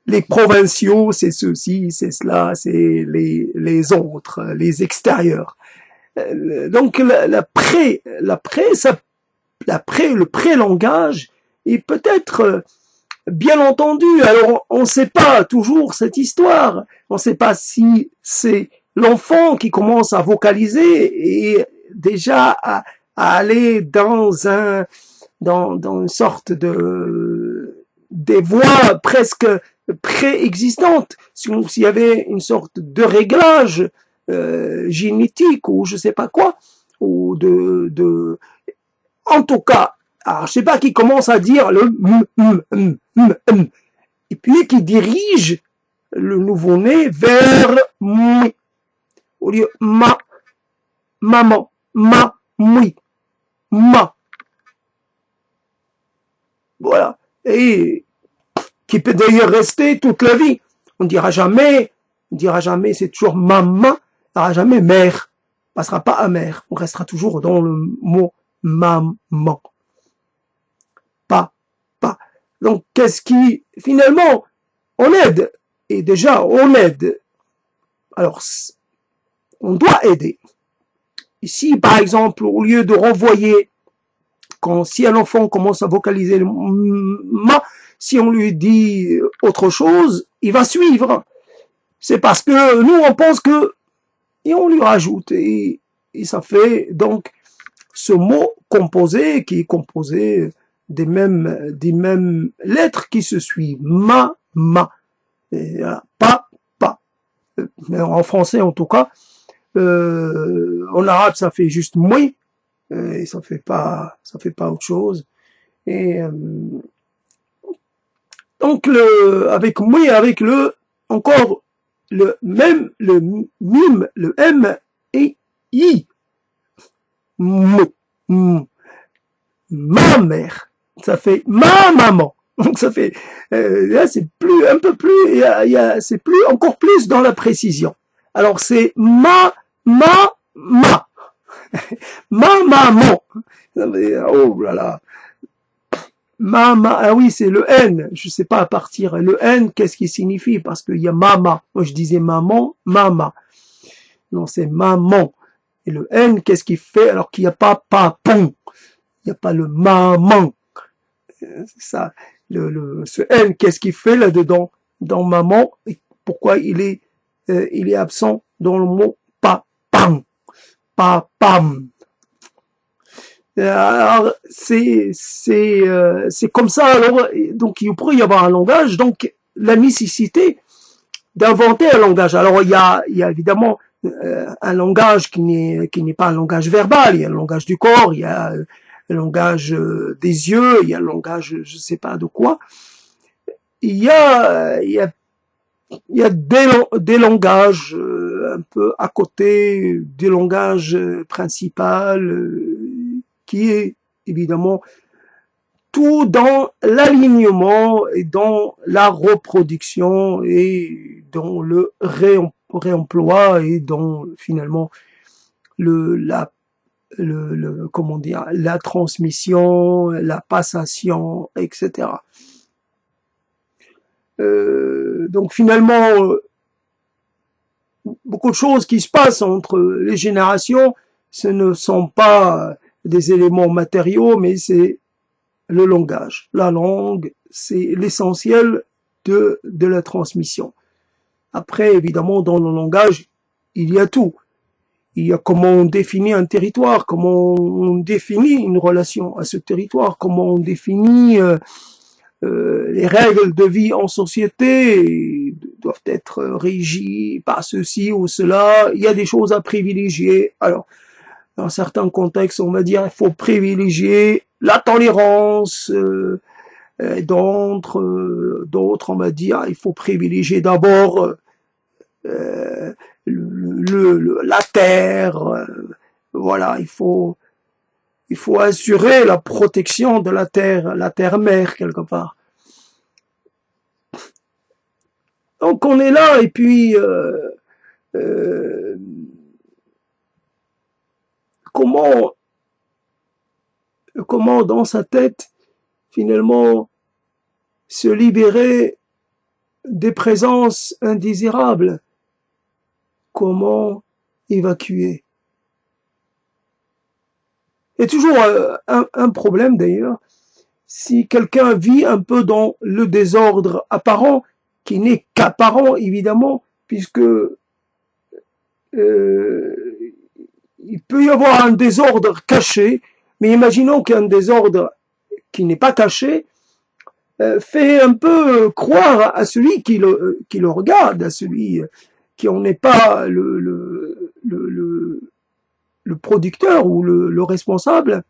les provinciaux, c'est ceci, c'est cela, c'est les autres, les extérieurs. Donc le pré-langage est peut-être bien entendu. Alors on ne sait pas toujours cette histoire. On ne sait pas si c'est l'enfant qui commence à vocaliser et déjà à aller dans une sorte des voix presque préexistantes. S'il y avait une sorte de réglage génétique ou je sais pas quoi, ou en tout cas, alors je sais pas qui commence à dire le et puis qui dirige le nouveau-né vers moui au lieu maman, moui, ma. Voilà. Et qui peut d'ailleurs rester toute la vie. On dira jamais, c'est toujours maman, on dira jamais mère. On passera pas à mère. On restera toujours dans le mot maman. Pas. Donc, qu'est-ce qui, finalement, on aide. Et déjà, on aide. Alors, on doit aider. Ici, par exemple, au lieu de renvoyer, si un enfant commence à vocaliser le ma, si on lui dit autre chose, il va suivre. C'est parce que nous, on pense que, et on lui rajoute, et ça fait donc ce mot composé, qui est composé des mêmes lettres qui se suivent. Ma. Et, pas. Mais en français, en tout cas, en arabe, ça fait juste moi, et ça fait pas autre chose. Et donc avec moi, avec encore le même, le mime, le m et i, ma mère, ça fait ma maman. Donc ça fait là c'est un peu plus, c'est encore plus dans la précision. Alors c'est ma maman. Oh là là. Ah oui, c'est le N. Je sais pas à partir. Le N, qu'est-ce qu'il signifie? Parce qu'il y a mama. Moi, je disais maman, mama. Non, c'est maman. Et le N, qu'est-ce qu'il fait? Alors qu'il n'y a pas papon. Il n'y a pas le maman. C'est ça. ce N, qu'est-ce qu'il fait là-dedans dans maman, et pourquoi il est absent dans le mot papam, papam. Alors, c'est comme ça. Alors, donc, il pourrait y avoir un langage. Donc, la nécessité d'inventer un langage. Alors, il y a évidemment un langage qui n'est pas un langage verbal. Il y a le langage du corps, il y a le langage des yeux, il y a le langage, je sais pas de quoi. Il y a des langages un peu à côté du langage principal, qui est évidemment tout dans l'alignement et dans la reproduction et dans le réemploi et dans finalement comment dire, la transmission, la passation, etc. Donc finalement, beaucoup de choses qui se passent entre les générations, ce ne sont pas des éléments matériaux, mais c'est le langage. La langue, c'est l'essentiel de la transmission. Après, évidemment, dans le langage, il y a tout. Il y a comment on définit un territoire, comment on définit une relation à ce territoire, comment on définit les règles de vie en société doivent être régies par ceci ou cela. Il y a des choses à privilégier. Alors, dans certains contextes, on va dire il faut privilégier la tolérance. D'autres, on va dire il faut privilégier d'abord la terre. Voilà, il faut assurer la protection de la terre-mère quelque part. Donc on est là et puis comment dans sa tête finalement se libérer des présences indésirables, comment évacuer. Il y a toujours un problème d'ailleurs, si quelqu'un vit un peu dans le désordre apparent, qui n'est qu'apparent évidemment, puisque il peut y avoir un désordre caché, mais imaginons qu'un désordre qui n'est pas caché fait un peu croire à celui qui le regarde, à celui qui en est pas le producteur ou le responsable,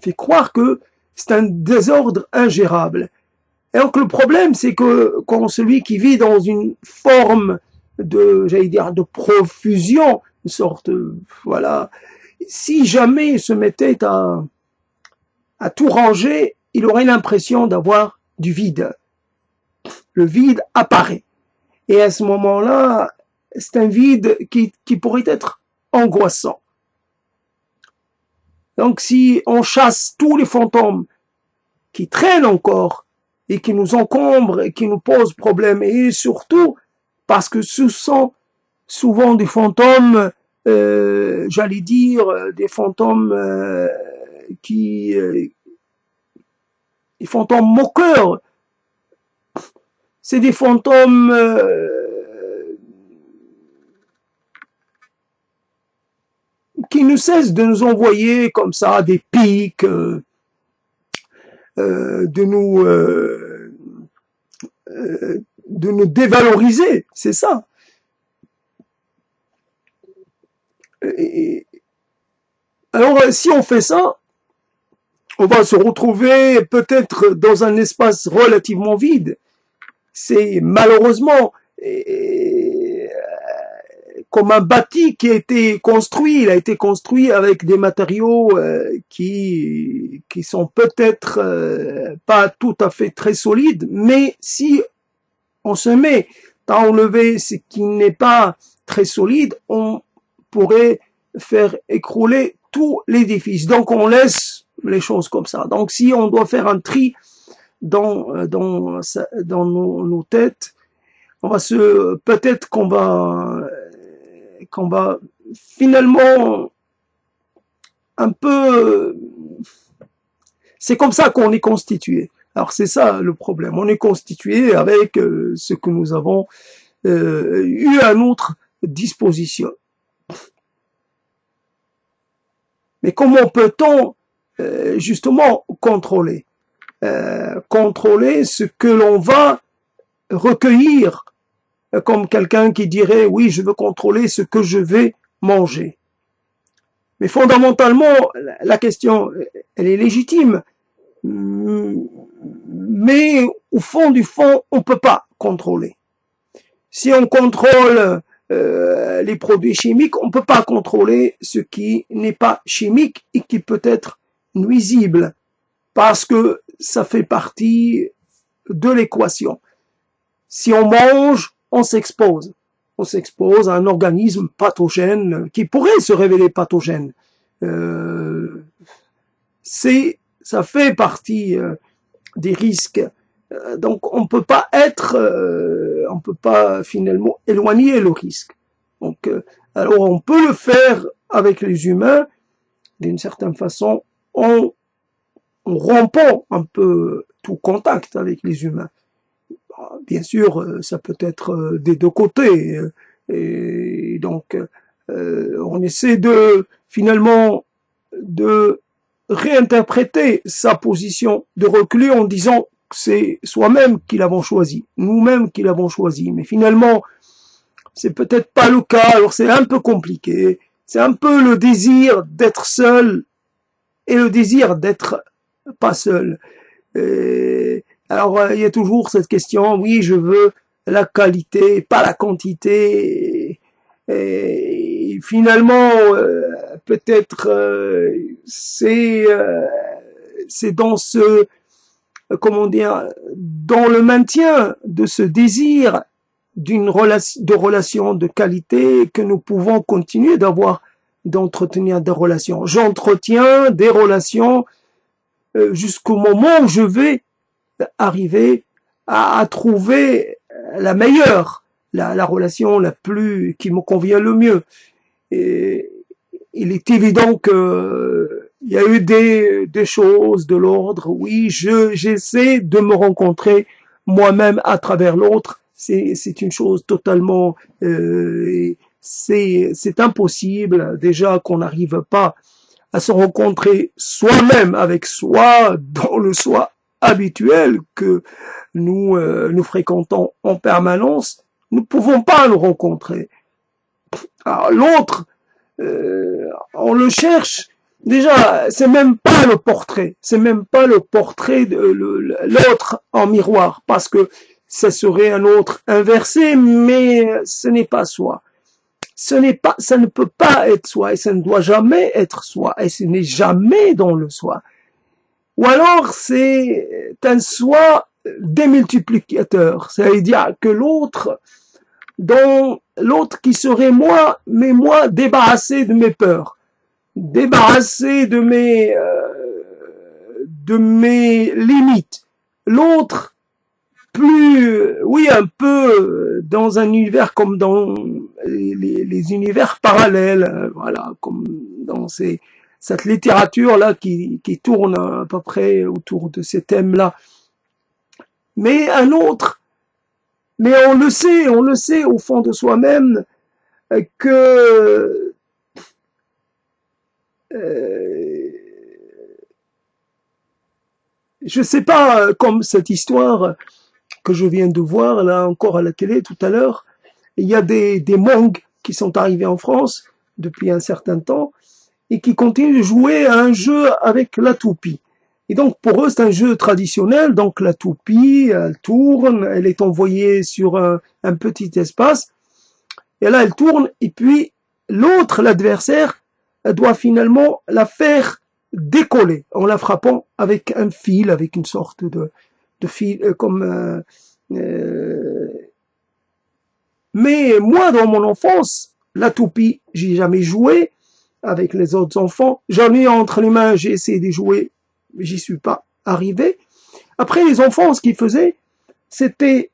fait croire que c'est un désordre ingérable. Et donc le problème, c'est que quand celui qui vit dans une forme de profusion, une sorte, voilà, si jamais il se mettait à tout ranger, il aurait l'impression d'avoir du vide. Le vide apparaît. Et à ce moment-là, c'est un vide qui pourrait être angoissant. Donc si on chasse tous les fantômes qui traînent encore et qui nous encombrent et qui nous posent problème, et surtout parce que ce sont souvent des fantômes, j'allais dire, des fantômes des fantômes moqueurs. C'est des fantômes qui ne cessent de nous envoyer comme ça des pics, de nous dévaloriser, c'est ça. Alors si on fait ça, on va se retrouver peut-être dans un espace relativement vide. C'est malheureusement comme un bâti qui a été construit. Il a été construit avec des matériaux qui sont peut-être pas tout à fait très solides, mais si on se met à enlever ce qui n'est pas très solide, on pourrait faire écrouler tout l'édifice. Donc on laisse les choses comme ça. Donc si on doit faire un tri dans nos têtes, on va peut-être qu'on va finalement un peu, c'est comme ça qu'on est constitué. Alors c'est ça le problème. On est constitué avec ce que nous avons eu à notre disposition. Mais comment peut-on justement contrôler ce que l'on va recueillir, comme quelqu'un qui dirait oui, je veux contrôler ce que je vais manger. Mais fondamentalement, la question, elle est légitime. Mais au fond du fond, on ne peut pas contrôler. Si on contrôle les produits chimiques, on ne peut pas contrôler ce qui n'est pas chimique et qui peut être nuisible, parce que ça fait partie de l'équation. Si on mange, on s'expose. On s'expose à un organisme pathogène qui pourrait se révéler pathogène. Ça fait partie des risques. Donc on peut pas on peut pas finalement éloigner le risque. Donc alors on peut le faire avec les humains d'une certaine façon en rompant un peu tout contact avec les humains. Bien sûr, ça peut être des deux côtés, et donc on essaie finalement de réinterpréter sa position de recul en disant que c'est soi-même qui l'avons choisi, nous-mêmes qui l'avons choisi, mais finalement c'est peut-être pas le cas, alors c'est un peu compliqué, c'est un peu le désir d'être seul et le désir d'être pas seul. Alors il y a toujours cette question, oui, je veux la qualité, pas la quantité, et finalement peut-être c'est dans dans le maintien de ce désir de relations de qualité que nous pouvons continuer d'entretenir des relations. J'entretiens des relations jusqu'au moment où je vais arriver à trouver la meilleure, la relation qui me convient le mieux. Et il est évident que il y a eu des choses de l'ordre, oui, j'essaie de me rencontrer moi-même à travers l'autre, c'est une chose totalement, c'est impossible, déjà qu'on n'arrive pas à se rencontrer soi-même avec soi, dans le soi habituel que nous fréquentons en permanence, nous ne pouvons pas nous rencontrer. Alors l'autre, on le cherche, déjà, c'est même pas le portrait de l'autre en miroir, parce que ça serait un autre inversé, mais ce n'est pas soi. Ça ne peut pas être soi, et ça ne doit jamais être soi, et ce n'est jamais dans le soi. Ou alors c'est un soi démultiplicateur, c'est-à-dire que l'autre qui serait moi, mais moi débarrassé de mes peurs, débarrassé de mes limites. L'autre un peu dans un univers comme dans les univers parallèles, voilà, comme dans cette littérature-là qui tourne à peu près autour de ces thèmes-là. Mais on le sait au fond de soi-même que je sais pas, comme cette histoire que je viens de voir là encore à la télé tout à l'heure, il y a des Hmong qui sont arrivés en France depuis un certain temps et qui continuent de jouer à un jeu avec la toupie. Et donc pour eux c'est un jeu traditionnel, donc la toupie elle tourne, elle est envoyée sur un petit espace et là elle tourne et puis l'adversaire, doit finalement la faire décoller en la frappant avec un fil, avec une sorte de fil comme mais moi dans mon enfance la toupie j'ai jamais joué avec les autres enfants, j'en ai entre les mains, j'ai essayé de jouer, mais j'y suis pas arrivé. Après les enfants ce qu'ils faisaient c'était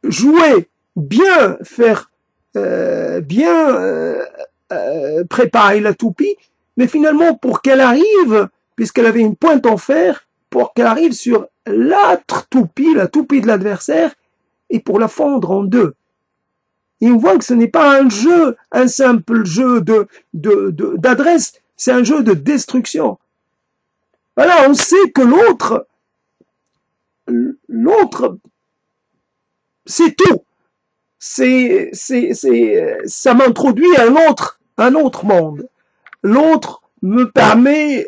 jouer, bien faire préparer la toupie, mais finalement pour qu'elle arrive, puisqu'elle avait une pointe en fer, pour qu'elle arrive sur la toupie de l'adversaire, et pour la fendre en deux. Et on voit que ce n'est pas un jeu, un simple jeu d'adresse, c'est un jeu de destruction. Voilà, on sait que l'autre, c'est tout. Ça m'introduit à un autre monde. L'autre me permet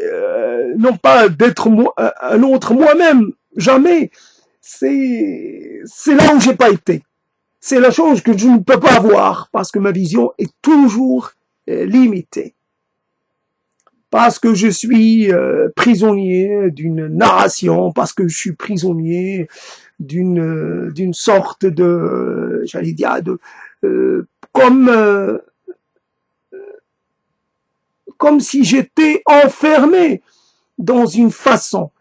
non pas d'être un autre moi-même, jamais. C'est là où j'ai pas été. C'est la chose que je ne peux pas voir parce que ma vision est toujours limitée. Parce que je suis prisonnier d'une narration, parce que je suis prisonnier d'une sorte de, j'allais dire, comme si j'étais enfermé dans une façon.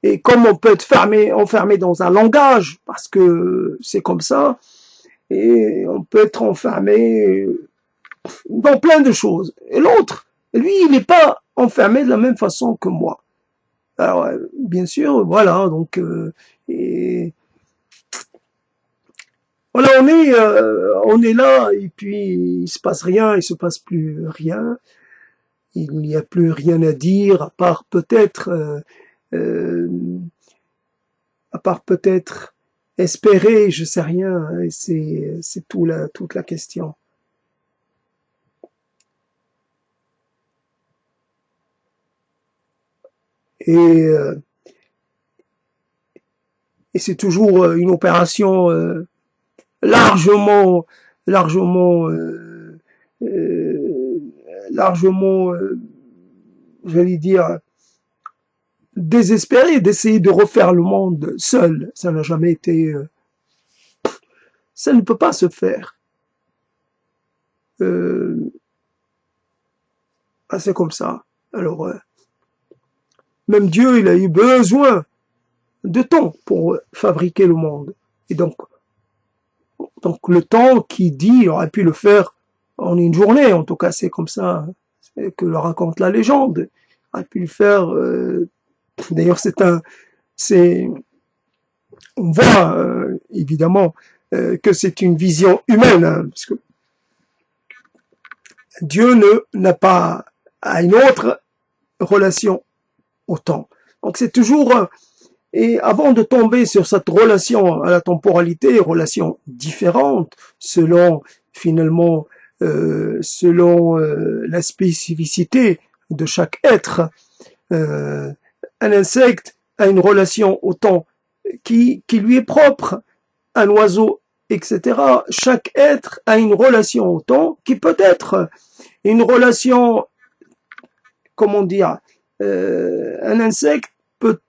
Et comme on peut être enfermé dans un langage, parce que c'est comme ça, et on peut être enfermé dans plein de choses. Et l'autre, lui, il n'est pas enfermé de la même façon que moi. Alors, bien sûr, voilà, donc, et voilà, on est là, et puis il se passe rien, il se passe plus rien. Il n'y a plus rien à dire, à part peut-être espérer, je sais rien, et c'est toute la question. Et c'est toujours une opération largement, j'allais dire, désespéré d'essayer de refaire le monde seul. Ça n'a jamais été, ça ne peut pas se faire. C'est comme ça. Alors, même Dieu, il a eu besoin de temps pour fabriquer le monde. Et donc le temps qui dit, il aurait pu le faire en une journée, en tout cas c'est comme ça que le raconte la légende. Il aurait pu le faire, d'ailleurs on voit évidemment que c'est une vision humaine, hein, parce que Dieu n'a pas à une autre relation au temps. Donc c'est toujours, et avant de tomber sur cette relation à la temporalité, relation différente selon finalement la spécificité de chaque être, un insecte a une relation au temps qui lui est propre, un oiseau, etc. Chaque être a une relation au temps qui peut être une relation, comment dire, un insecte peut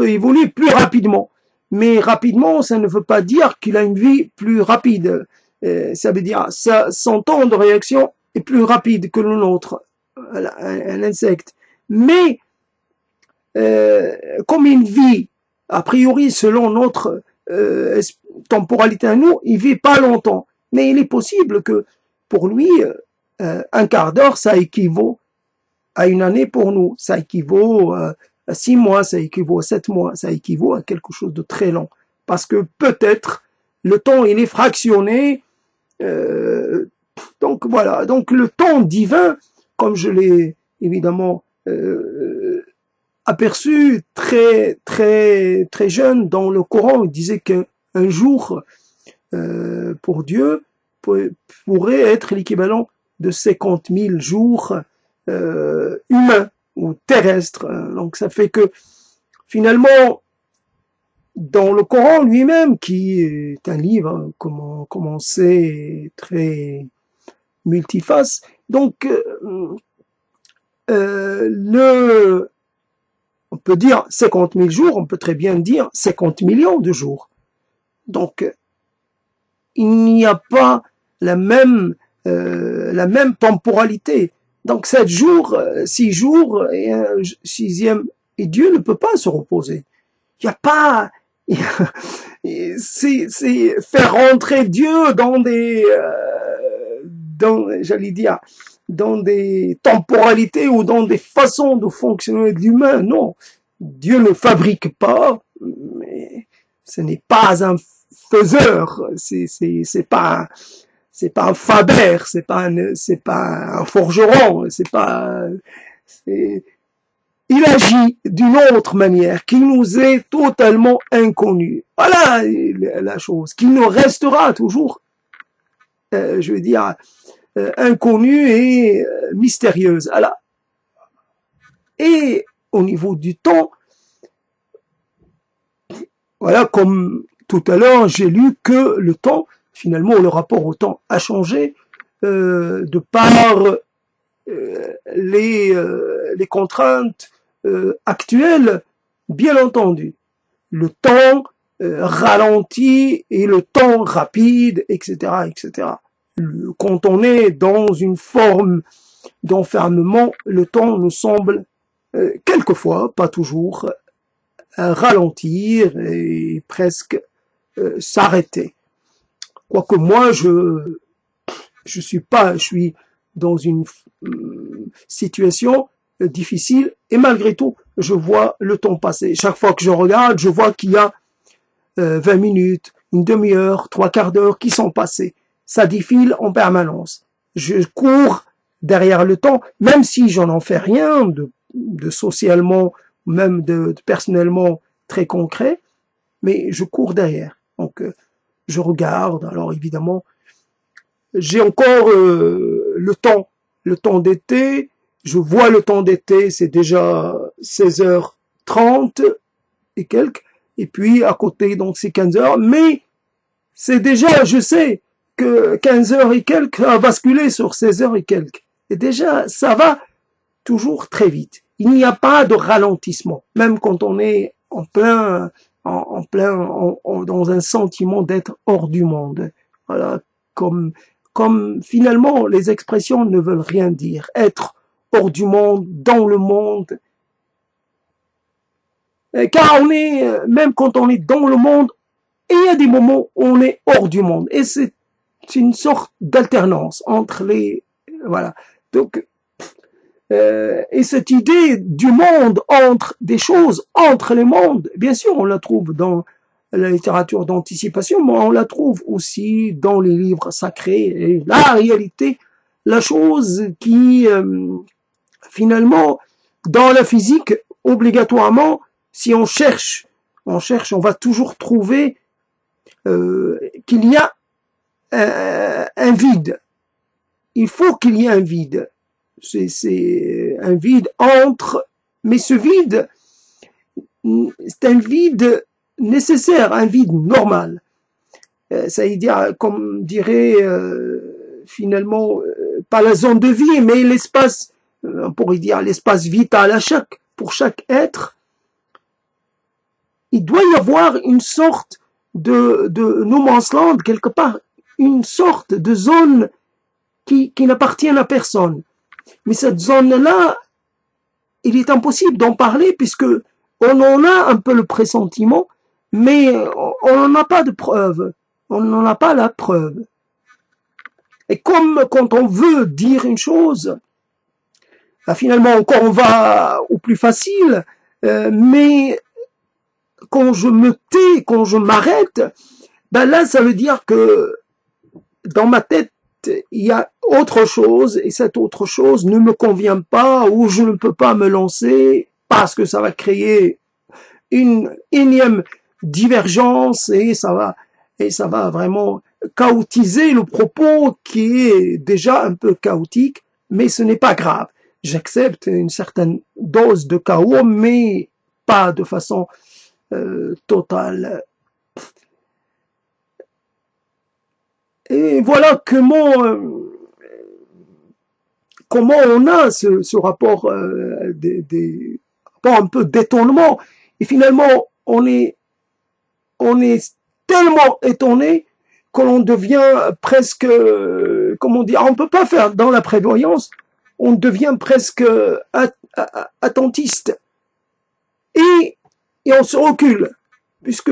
évoluer plus rapidement. Mais rapidement, ça ne veut pas dire qu'il a une vie plus rapide. Ça veut dire son temps de réaction est plus rapide que le nôtre, un insecte. Mais comme il vit, a priori, selon notre temporalité à nous, il vit pas longtemps. Mais il est possible que pour lui, un quart d'heure, ça équivaut à une année pour nous. Ça équivaut à 6 mois, ça équivaut à 7 mois, ça équivaut à quelque chose de très long. Parce que peut-être le temps, il est fractionné. Donc voilà, donc le temps divin, comme je l'ai évidemment aperçu très très très jeune dans le Coran, il disait qu'un jour pour Dieu pourrait être l'équivalent de 50 000 jours humains ou terrestres. Donc ça fait que finalement, dans le Coran lui-même, qui est un livre, comme on sait, très multiface, donc on peut dire 50 000 jours, on peut très bien dire 50 millions de jours. Donc il n'y a pas la même temporalité. Donc 7 jours, 6 jours et un sixième, et Dieu ne peut pas se reposer. Il n'y a pas, c'est faire rentrer Dieu j'allais dire, dans des temporalités ou dans des façons de fonctionner de l'humain. Non, Dieu ne fabrique pas, mais ce n'est pas un faiseur, c'est pas un Faber, c'est pas un forgeron, il agit d'une autre manière qui nous est totalement inconnue. Voilà la chose, qui nous restera toujours, je veux dire, inconnue et mystérieuse. Alors, et au niveau du temps, voilà, comme tout à l'heure, j'ai lu que le temps, finalement, le rapport au temps a changé de par les contraintes actuelles, bien entendu. Le temps ralenti et le temps rapide, etc., etc. Quand on est dans une forme d'enfermement, le temps nous semble quelquefois, pas toujours, ralentir et presque s'arrêter. Quoique moi, je suis dans une situation difficile et malgré tout, je vois le temps passer. Chaque fois que je regarde, je vois qu'il y a 20 minutes, une demi-heure, 3/4 d'heure qui sont passés. Ça défile en permanence. Je cours derrière le temps, même si j'en en fais rien de socialement, même de personnellement très concret, mais je cours derrière. Donc, je regarde. Alors évidemment, j'ai encore le temps d'été. Je vois le temps d'été, c'est déjà 16h30 et quelques. Et puis à côté, donc c'est 15h. Mais c'est déjà, je sais que 15h et quelques a basculé sur 16h et quelques. Et déjà, ça va toujours très vite. Il n'y a pas de ralentissement, même quand on est en plein, dans un sentiment d'être hors du monde. Voilà, comme finalement les expressions ne veulent rien dire. Être hors du monde, dans le monde. Car on est, même quand on est dans le monde, il y a des moments où on est hors du monde. Et c'est une sorte d'alternance entre les, voilà. Donc, et cette idée du monde entre des choses entre les mondes, bien sûr, on la trouve dans la littérature d'anticipation, mais on la trouve aussi dans les livres sacrés. Et la réalité, la chose qui, finalement, dans la physique, obligatoirement, si on cherche, on va toujours trouver qu'il y a un vide. Il faut qu'il y ait un vide. C'est un vide entre, mais ce vide, c'est un vide nécessaire, un vide normal. Ça veut dire, comme dirait finalement, pas la zone de vie, mais l'espace, on pourrait dire l'espace vital pour chaque être. Il doit y avoir une sorte de no man's land quelque part, une sorte de zone qui n'appartient à personne. Mais cette zone-là, il est impossible d'en parler puisque on en a un peu le pressentiment, mais on n'en a pas de preuve. On n'en a pas la preuve. Et comme quand on veut dire une chose, finalement encore on va au plus facile, mais quand je me tais, quand je m'arrête, ben là ça veut dire que dans ma tête, il y a autre chose et cette autre chose ne me convient pas ou je ne peux pas me lancer parce que ça va créer une énième divergence et ça va vraiment chaotiser le propos qui est déjà un peu chaotique, mais ce n'est pas grave. J'accepte une certaine dose de chaos, mais pas de façon totale. Et voilà comment on a ce rapport, rapport un peu d'étonnement. Et finalement, on est tellement étonné que l'on devient presque, comment dire, on ne peut pas faire dans la prévoyance, on devient presque attentiste. Et on se recule, puisque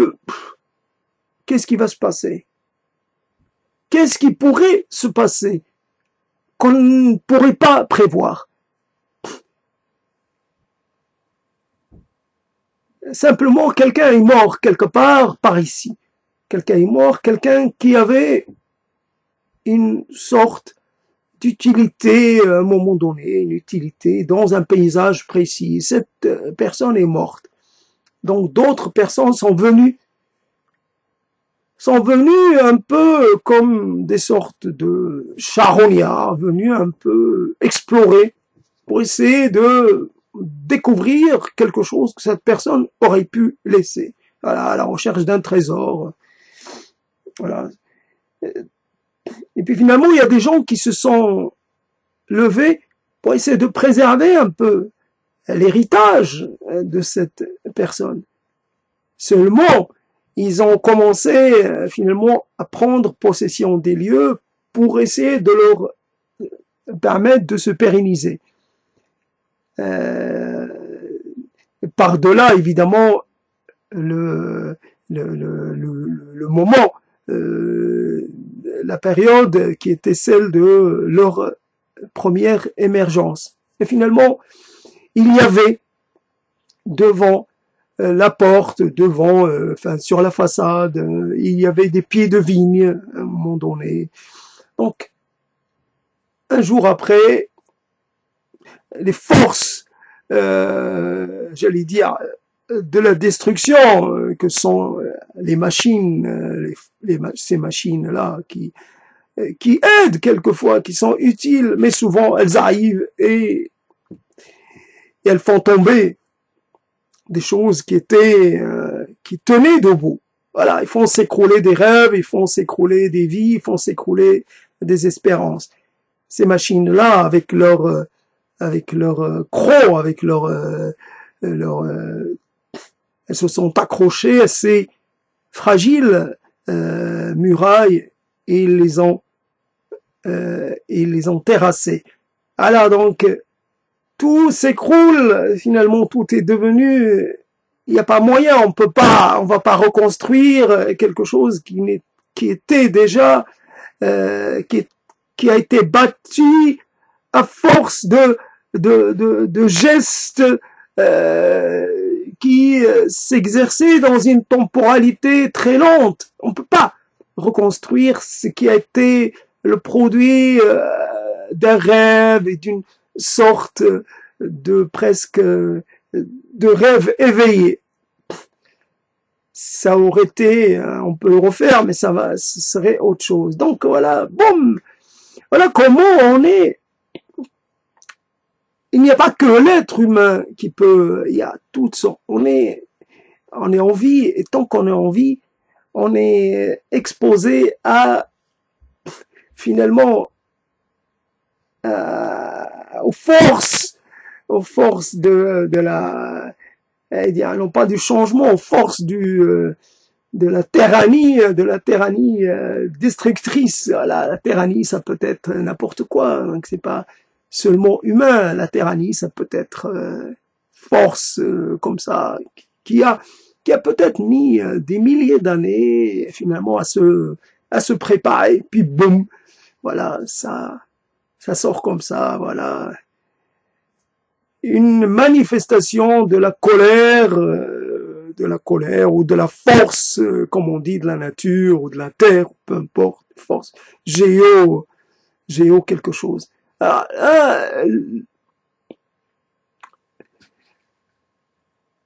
qu'est-ce qui va se passer? Qu'est-ce qui pourrait se passer qu'on ne pourrait pas prévoir? simplement quelqu'un est mort quelque part par ici. Quelqu'un est mort, quelqu'un qui avait une sorte d'utilité à un moment donné, une utilité dans un paysage précis. Cette personne est morte. Donc d'autres personnes sont venues un peu comme des sortes de charognards, venus un peu explorer pour essayer de découvrir quelque chose que cette personne aurait pu laisser. Voilà, à la recherche d'un trésor. Voilà. Et puis finalement, il y a des gens qui se sont levés pour essayer de préserver un peu l'héritage de cette personne. Seulement, ils ont commencé finalement à prendre possession des lieux pour essayer de leur permettre de se pérenniser. Par-delà, évidemment, le moment, la période qui était celle de leur première émergence. Et finalement, il y avait devant la porte, devant, sur la façade, il y avait des pieds de vigne à un moment donné. Donc, un jour après, les forces, j'allais dire, de la destruction, que sont les machines, ces machines-là qui aident quelquefois, qui sont utiles, mais souvent elles arrivent et elles font tomber des choses qui tenaient debout. Voilà, ils font s'écrouler des rêves, ils font s'écrouler des vies, ils font s'écrouler des espérances. Ces machines-là, avec leur crocs, avec elles se sont accrochées à ces fragiles murailles et ils les ont terrassées. Alors donc, tout s'écroule, finalement tout est devenu, il n'y a pas moyen, on va pas reconstruire quelque chose qui était déjà, qui a été bâti à force de gestes qui s'exerçaient dans une temporalité très lente. On ne peut pas reconstruire ce qui a été le produit d'un rêve et d'une sorte de presque de rêve éveillé. Ça aurait été, on peut le refaire, mais ce serait autre chose. Donc voilà, boum, voilà comment on est. Il n'y a pas que l'être humain qui peut, il y a toutes sortes. On est en vie, et tant qu'on est en vie, on est exposé à, finalement, aux forces de la, non pas du changement, aux forces de la tyrannie destructrice. Voilà, la tyrannie, ça peut être n'importe quoi, donc c'est pas seulement humain. La tyrannie, ça peut être force comme ça, qui a peut-être mis des milliers d'années finalement à se préparer, puis boum, voilà, ça sort comme ça, voilà. Une manifestation de la colère ou de la force, comme on dit, de la nature ou de la terre, peu importe, force, géo quelque chose. Alors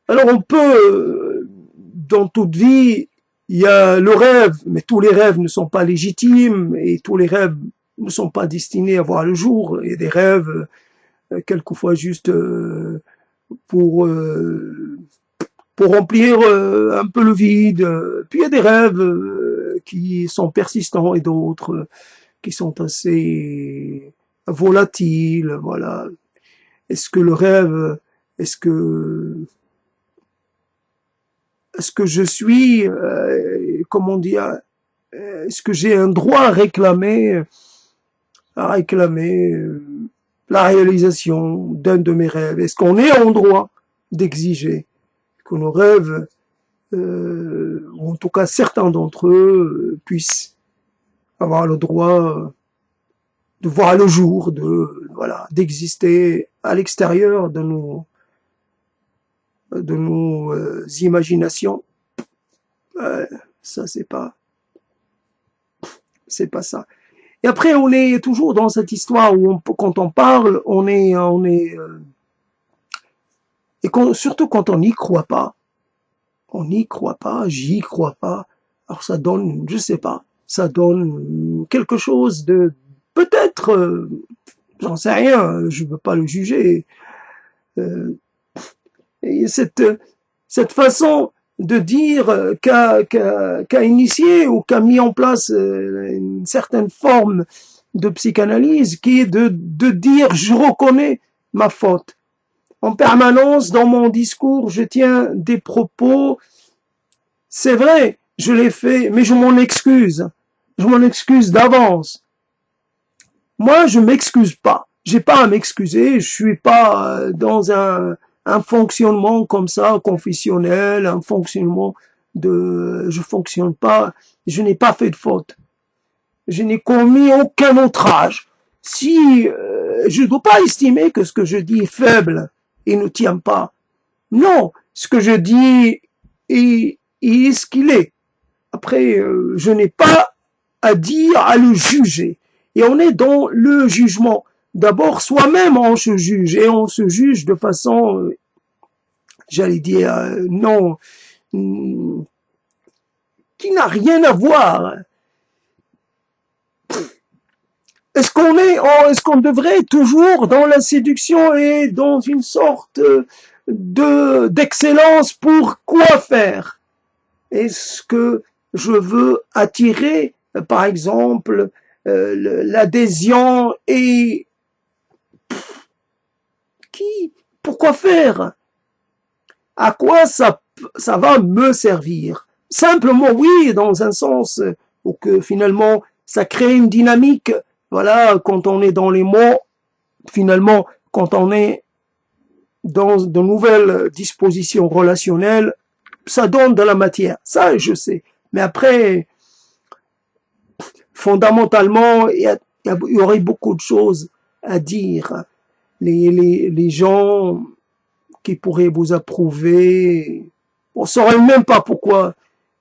on peut, dans toute vie, il y a le rêve, mais tous les rêves ne sont pas légitimes et tous les rêves ne sont pas destinés à voir le jour. Il y a des rêves quelquefois juste pour remplir un peu le vide. Puis il y a des rêves qui sont persistants et d'autres qui sont assez volatiles. Voilà. Est-ce que le rêve, est-ce que je suis, comment dire, est-ce que j'ai un droit à réclamer la réalisation d'un de mes rêves? Est-ce qu'on est en droit d'exiger que nos rêves, ou en tout cas certains d'entre eux, puissent avoir le droit de voir le jour, d'exister à l'extérieur de de nos imaginations. Ça, c'est pas ça. Et après, on est toujours dans cette histoire où quand on parle, et surtout quand on n'y croit pas. On n'y croit pas, j'y crois pas. Alors ça donne, je sais pas, ça donne quelque chose de, peut-être, j'en sais rien, je veux pas le juger. Et cette façon de dire qu'a initié ou qu'a mis en place une certaine forme de psychanalyse qui est de dire je reconnais ma faute. En permanence, dans mon discours, je tiens des propos, c'est vrai, je l'ai fait, mais je m'en excuse. Je m'en excuse d'avance. Moi, je m'excuse pas. J'ai pas à m'excuser, je suis pas dans un fonctionnement comme ça, confessionnel, un fonctionnement je fonctionne pas, je n'ai pas fait de faute. Je n'ai commis aucun outrage. Si je ne dois pas estimer que ce que je dis est faible et ne tient pas. Non, ce que je dis est ce qu'il est. Après, je n'ai pas à dire, à le juger. Et on est dans le jugement. D'abord, soi-même, on se juge. Et on se juge de façon, j'allais dire, non, qui n'a rien à voir. Est-ce qu'on devrait être toujours dans la séduction et dans une sorte d'excellence pour quoi faire? Est-ce que je veux attirer, par exemple, l'adhésion et pourquoi faire? À quoi ça va me servir? Simplement, oui, dans un sens où que finalement, ça crée une dynamique. Voilà, quand on est dans les mots, finalement, quand on est dans de nouvelles dispositions relationnelles, ça donne de la matière. Ça, je sais. Mais après, fondamentalement, il y aurait beaucoup de choses à dire. Les gens qui pourraient vous approuver, on ne saurait même pas pourquoi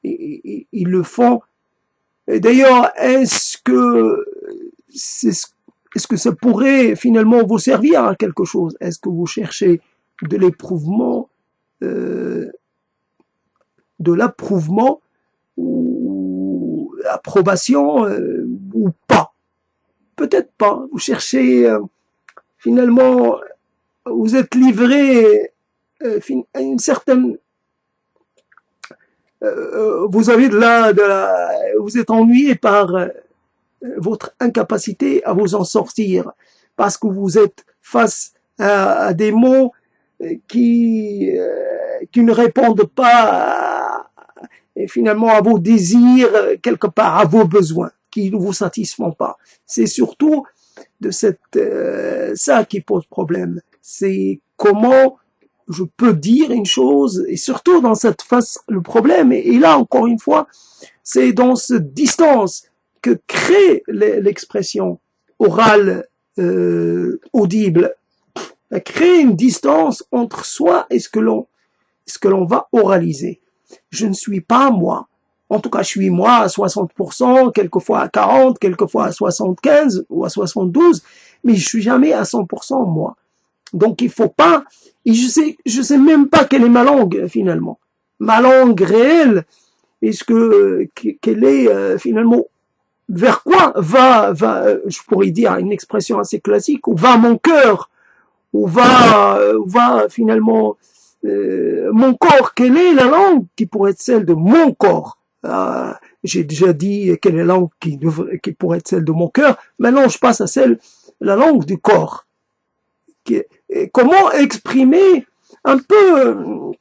ils le font. Et d'ailleurs, est-ce que ça pourrait finalement vous servir à quelque chose? Est-ce que vous cherchez de l'approuvement ou approbation ou pas? Peut-être pas. Vous cherchez finalement, vous êtes livré à une certaine, vous avez vous êtes ennuyé par votre incapacité à vous en sortir parce que vous êtes face à des mots qui ne répondent pas et finalement à vos désirs, quelque part à vos besoins qui ne vous satisfont pas. C'est surtout de ça qui pose problème. C'est comment je peux dire une chose, et surtout dans cette phase, le problème, et là encore une fois, c'est dans cette distance que crée l'expression orale audible, crée une distance entre soi et ce que l'on va oraliser. Je ne suis pas moi. En tout cas, je suis moi à 60%, quelquefois à 40%, quelquefois à 75% ou à 72%, mais je suis jamais à 100% moi. Donc il faut pas, et je sais même pas quelle est ma langue finalement. Ma langue réelle, quelle est finalement, vers quoi va, je pourrais dire une expression assez classique, où va mon cœur, où va finalement mon corps, quelle est la langue qui pourrait être celle de mon corps? J'ai déjà dit quelle est la langue qui pourrait être celle de mon cœur. Maintenant, je passe à la langue du corps. Comment exprimer un peu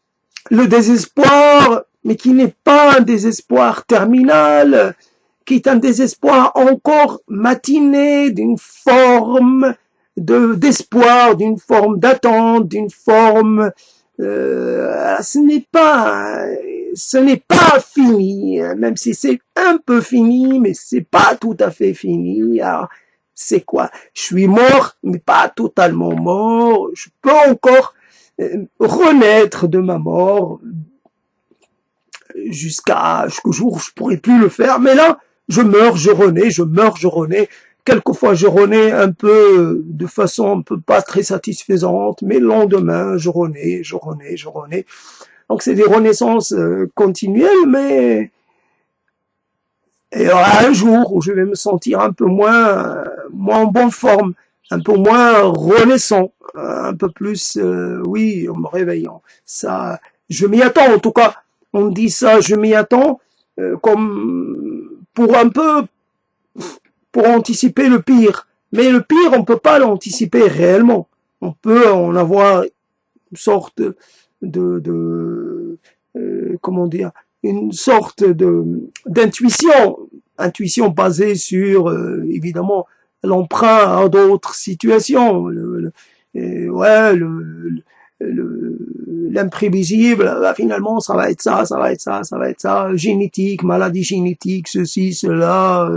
le désespoir, mais qui n'est pas un désespoir terminal, qui est un désespoir encore matiné d'une forme d'espoir, d'une forme d'attente, d'une forme ce n'est pas fini, même si c'est un peu fini, mais c'est pas tout à fait fini. Alors, c'est quoi? Je suis mort, mais pas totalement mort. Je peux encore renaître de ma mort jusqu'au jour où je pourrai plus le faire. Mais là, je meurs, je renais, je meurs, je renais. Quelquefois, je renais un peu de façon un peu pas très satisfaisante, mais le lendemain, je renais, je renais, je renais. Donc, c'est des renaissances continuelles, mais il y aura un jour où je vais me sentir un peu moins en bonne forme, un peu moins renaissant, un peu plus, oui, en me réveillant. Ça, je m'y attends, en tout cas. On dit ça, je m'y attends, comme pour un peu, pour anticiper le pire. Mais le pire, on peut pas l'anticiper réellement. On peut en avoir une sorte comment dire, une sorte intuition basée sur, évidemment, l'emprunt à d'autres situations. Ouais, l'imprévisible, bah, finalement, ça va être ça, ça va être ça, ça va être ça, génétique, maladie génétique, ceci, cela,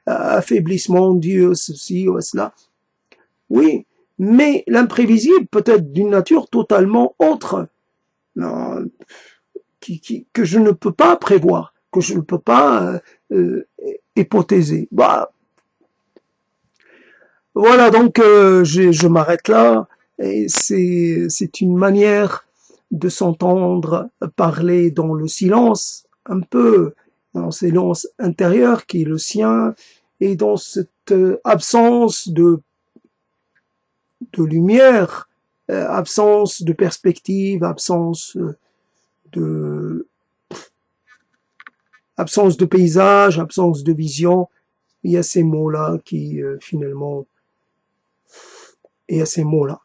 affaiblissement dû ceci ou cela. Oui, mais l'imprévisible peut être d'une nature totalement autre, non, que je ne peux pas prévoir, que je ne peux pas hypothéser. Bah, voilà, donc je m'arrête là. Et c'est une manière de s'entendre parler dans le silence, un peu dans le silence intérieur qui est le sien, et dans cette absence de lumière, absence de perspective, de absence de paysage, absence de vision. Il y a ces mots-là qui finalement, il y a ces mots-là.